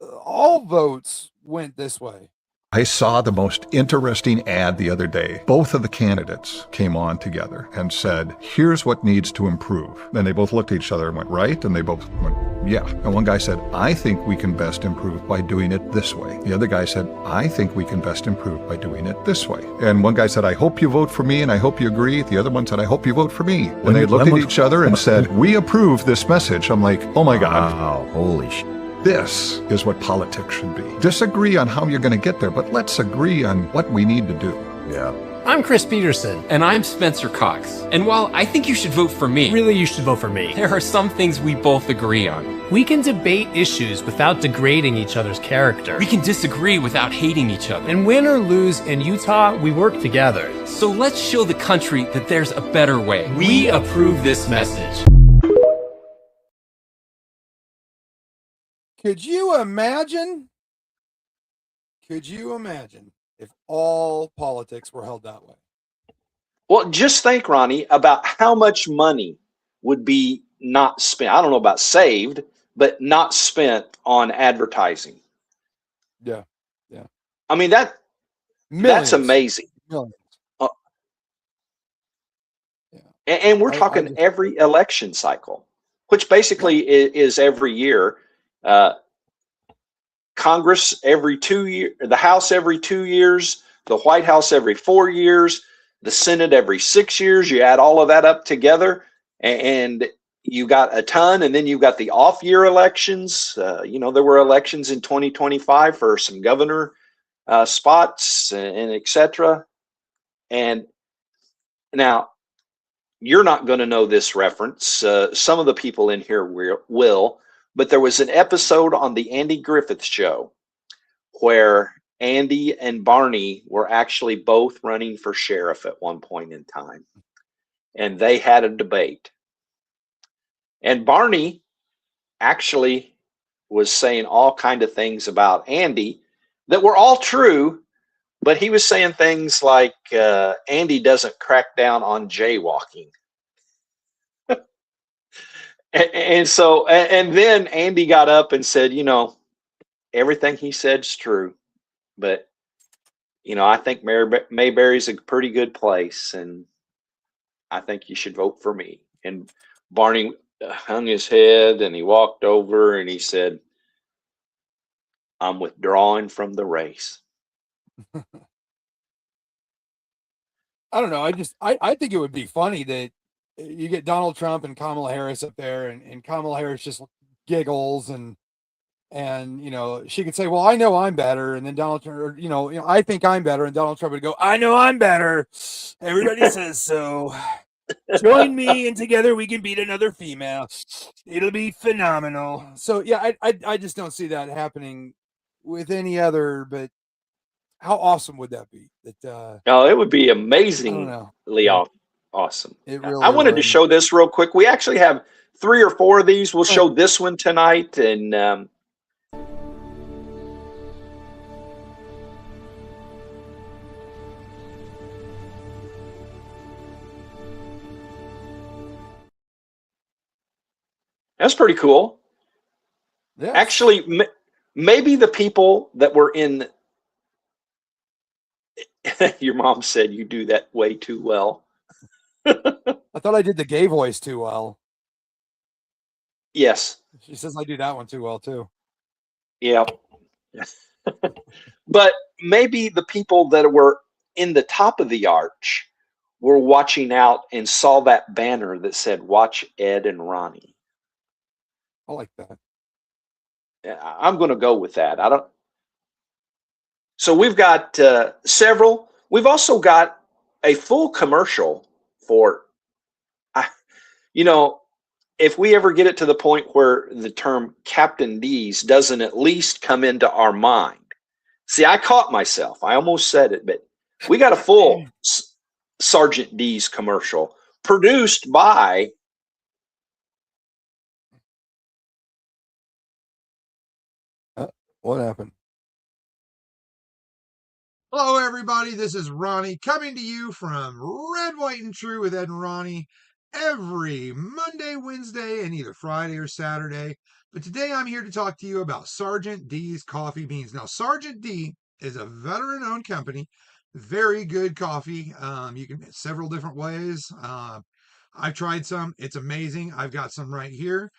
all votes went this way. I saw the most interesting ad the other day. Both of the candidates came on together and said, here's what needs to improve. And they both looked at each other and went, right? And they both went, yeah. And one guy said, I think we can best improve by doing it this way. The other guy said, I think we can best improve by doing it this way. And one guy said, I hope you vote for me and I hope you agree. The other one said, I hope you vote for me. And they looked at each other and said, we approve this message. I'm like, oh my God. Wow, holy shit. This is what politics should be. Disagree on how you're going to get there, but let's agree on what we need to do. Yeah. I'm Chris Peterson. And I'm Spencer Cox. And while I think you should vote for me, really you should vote for me, there are some things we both agree on. We can debate issues without degrading each other's character. We can disagree without hating each other. And win or lose in Utah, we work together. So let's show the country that there's a better way. We approve this message. Could you imagine? Could you imagine if all politics were held that way? Well, just think, Ronnie, about how much money would be not spent. I don't know about saved, but not spent on advertising. Yeah, yeah. I mean, that's amazing. Millions. And we're talking every election cycle, which basically is every year. Congress every 2 years, the House every 2 years, the White House every 4 years, the Senate every 6 years. You add all of that up together, and you got a ton. And then you've got the off-year elections. You know, there were elections in 2025 for some governor spots and et cetera. And now, you're not going to know this reference. Some of the people in here will. But there was an episode on the Andy Griffith Show where Andy and Barney were actually both running for sheriff at one point in time. And they had a debate. And Barney actually was saying all kind of things about Andy that were all true, but he was saying things like Andy doesn't crack down on jaywalking. And then Andy got up and said, you know, everything he said's true, but, you know, I think Mayberry's a pretty good place, and I think you should vote for me. And Barney hung his head and he walked over and he said, I'm withdrawing from the race. I don't know. I think it would be funny that you get Donald Trump and Kamala Harris up there, and Kamala Harris just giggles and she could say, "Well, I know I'm better," and then Donald Trump, or, I think I'm better, and Donald Trump would go, "I know I'm better. Everybody says so. Join me, and together we can beat another female. It'll be phenomenal." So yeah, I just don't see that happening with any other. But how awesome would that be? That No, it would be I don't amazingly know. awesome. It I really wanted to would. show this real quick. We actually have 3 or 4 of these. We'll show this one tonight, and that's pretty cool. Yeah. Actually, maybe the people that were in your mom said you do that way too well. I thought I did the gay voice too well. Yes. She says I do that one too well too. Yeah. But maybe the people that were in the top of the arch were watching out and saw that banner that said "Watch Ed and Ronnie." I like that. I'm going to go with that. I don't. So we've got several. We've also got a full commercial for, if we ever get it to the point where the term Captain D's doesn't at least come into our mind. See, I caught myself. I almost said it, but we got a full Sergeant D's commercial produced by. What happened? Hello, everybody. This is Ronnie coming to you from Red, White, and True with Ed and Ronnie every Monday, Wednesday, and either Friday or Saturday. But today I'm here to talk to you about Sergeant D's Coffee Beans. Now, Sergeant D is a veteran-owned company, very good coffee. You can make several different ways. I've tried some. It's amazing. I've got some right here.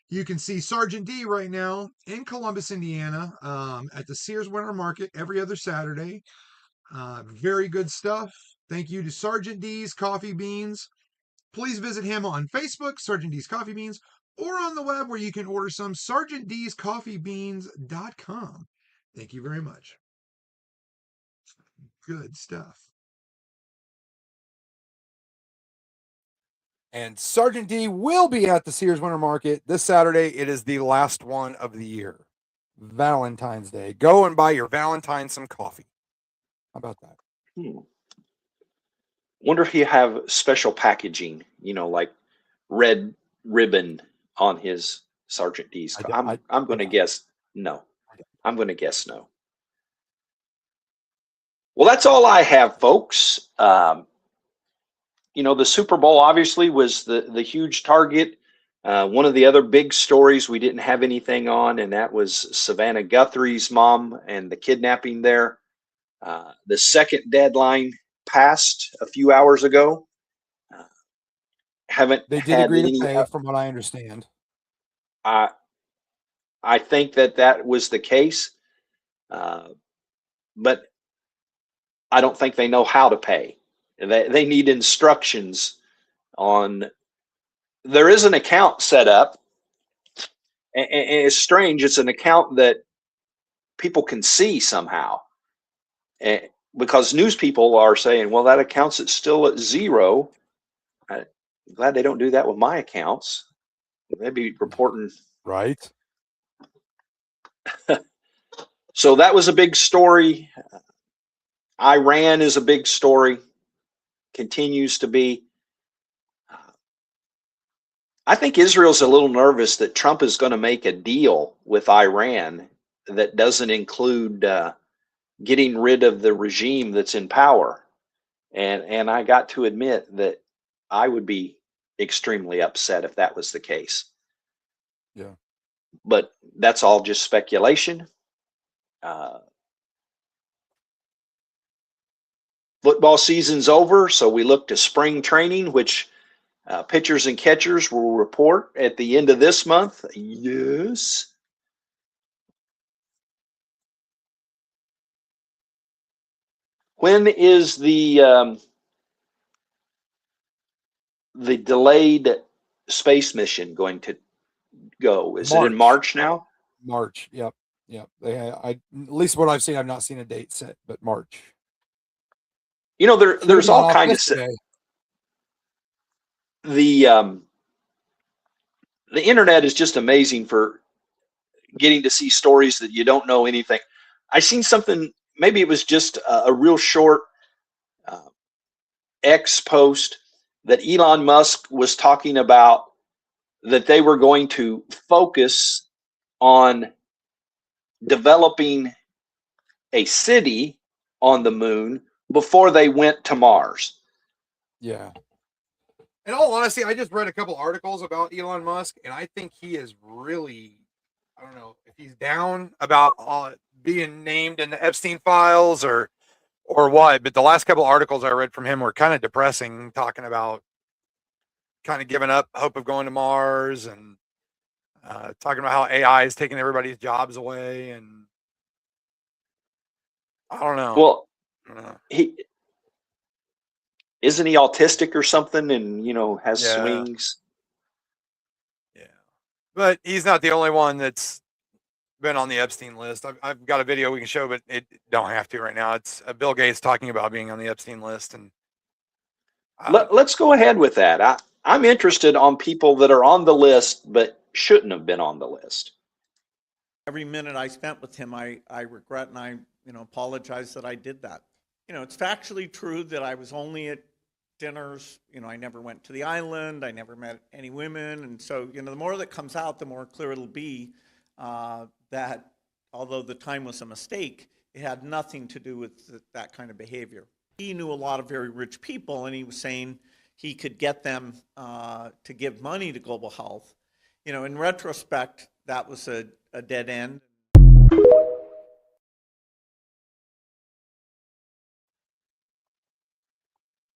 You can see Sergeant D right now in Columbus, Indiana, at the Sears Winter Market every other Saturday. Very good stuff. Thank you to Sergeant D's Coffee Beans. Please visit him on Facebook, Sergeant D's Coffee Beans, or on the web where you can order some, sergeantdscoffeebeans.com. Thank you very much. Good stuff. And Sergeant D will be at the Sears Winter Market this Saturday. It is the last one of the year. Valentine's Day. Go and buy your Valentine some coffee. How about that? Wonder if he have special packaging, like red ribbon on his Sergeant D's. I'm going to guess no. I'm going to guess no. Well, that's all I have, folks. The Super Bowl obviously was the huge target. One of the other big stories we didn't have anything on, and that was Savannah Guthrie's mom and the kidnapping there. The second deadline passed a few hours ago. They did agree to pay, from what I understand. I think that was the case, but I don't think they know how to pay. They need instructions on. There is an account set up, and it's strange. It's an account that people can see somehow, because news people are saying, "Well, that account's still at zero." I'm glad they don't do that with my accounts. They'd be reporting. Right. So that was a big story. Iran is a big story. Continues to be. I think Israel's a little nervous that Trump is going to make a deal with Iran that doesn't include getting rid of the regime that's in power. And I got to admit that I would be extremely upset if that was the case. Yeah. But that's all just speculation. Football season's over, so we look to spring training, which pitchers and catchers will report at the end of this month. Yes. When is the delayed space mission going to go? Is it in March now? March. Yep. Yep. At least what I've seen, I've not seen a date set, but March. You know, there's all kinds of the internet is just amazing for getting to see stories that you don't know anything. I seen something, maybe it was just a real short X post that Elon Musk was talking about, that they were going to focus on developing a city on the moon before they went to Mars. Yeah. In all honesty, I just read a couple articles about Elon Musk, and I think he is really, I don't know if he's down about being named in the Epstein files or what, but the last couple articles I read from him were kind of depressing, talking about kind of giving up hope of going to Mars and talking about how AI is taking everybody's jobs away. And I don't know. Well, isn't he autistic or something, and has swings? Yeah, but he's not the only one that's been on the Epstein list. I've got a video we can show, but it don't have to right now. It's Bill Gates talking about being on the Epstein list, and let's go ahead with that. I'm interested on people that are on the list but shouldn't have been on the list. Every minute I spent with him, I regret, and I apologize that I did that. It's factually true that I was only at dinners. I never went to the island. I never met any women. And so, the more that comes out, the more clear it'll be that although the time was a mistake, it had nothing to do with that kind of behavior. He knew a lot of very rich people, and he was saying he could get them to give money to global health. In retrospect, that was a dead end.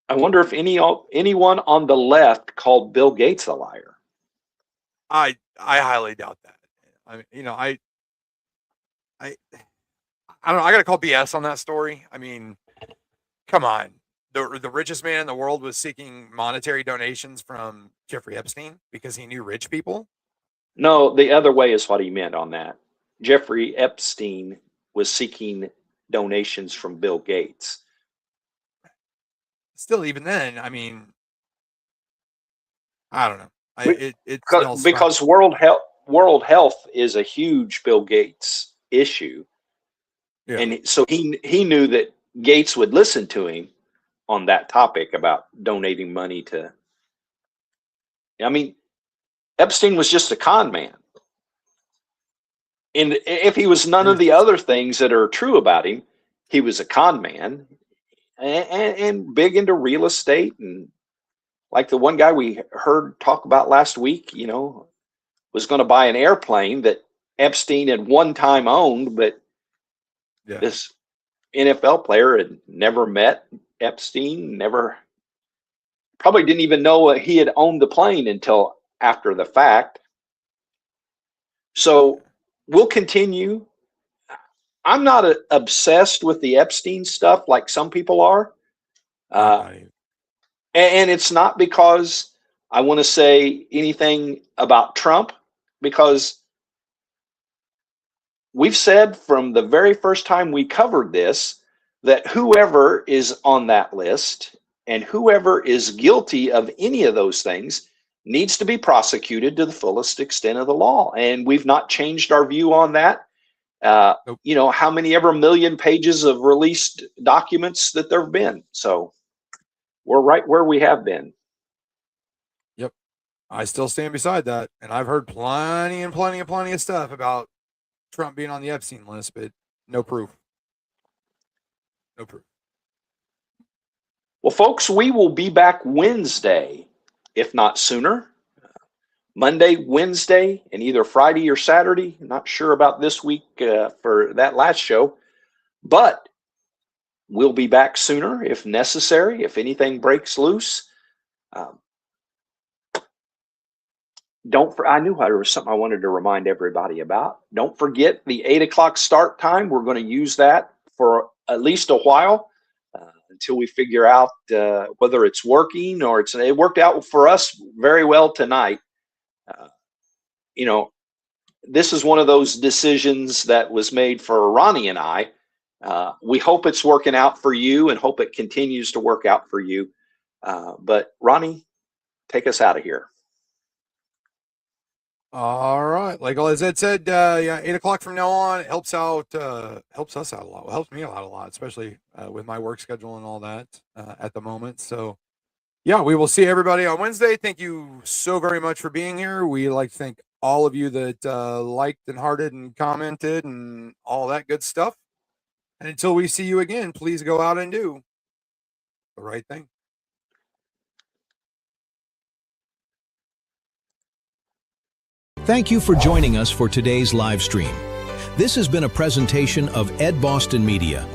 I wonder if anyone on the left called Bill Gates a liar. I highly doubt that. I don't know. I got to call BS on that story. I mean, come on. The richest man in the world was seeking monetary donations from Jeffrey Epstein because he knew rich people. No, the other way is what he meant on that. Jeffrey Epstein was seeking donations from Bill Gates. Still, even then, I mean, I don't know. Because World Health is a huge Bill Gates issue, and so he knew that Gates would listen to him on that topic about donating money to. I mean, Epstein was just a con man, and if he was none of the other things that are true about him, he was a con man. And big into real estate, and like the one guy we heard talk about last week, was going to buy an airplane that Epstein had one time owned, but this NFL player had never met Epstein, probably didn't even know he had owned the plane until after the fact. So we'll continue. I'm not obsessed with the Epstein stuff like some people are. And it's not because I want to say anything about Trump, because we've said from the very first time we covered this that whoever is on that list and whoever is guilty of any of those things needs to be prosecuted to the fullest extent of the law. And we've not changed our view on that. How many ever million pages of released documents that there have been. So we're right where we have been. Yep. I still stand beside that. And I've heard plenty of stuff about Trump being on the Epstein list, but no proof. No proof. Well, folks, we will be back Wednesday, if not sooner. Monday, Wednesday, and either Friday or Saturday. Not sure about this week for that last show, but we'll be back sooner if necessary, if anything breaks loose. I knew there was something I wanted to remind everybody about. Don't forget the 8 o'clock start time. We're going to use that for at least a while. until we figure out whether it's working or it worked out for us very well tonight. You know, this is one of those decisions that was made for Ronnie and I. We hope it's working out for you and hope it continues to work out for you. But Ronnie, take us out of here. All right. Like as Ed said, yeah, 8 o'clock from now on, it helps us out a lot. Well, helps me out a lot, especially with my work schedule and all that at the moment. So yeah, we will see everybody on Wednesday. Thank you so very much for being here. We like to thank all of you that liked and hearted and commented and all that good stuff. And until we see you again, please go out and do the right thing. Thank you for joining us for today's live stream. This has been a presentation of Ed Boston Media.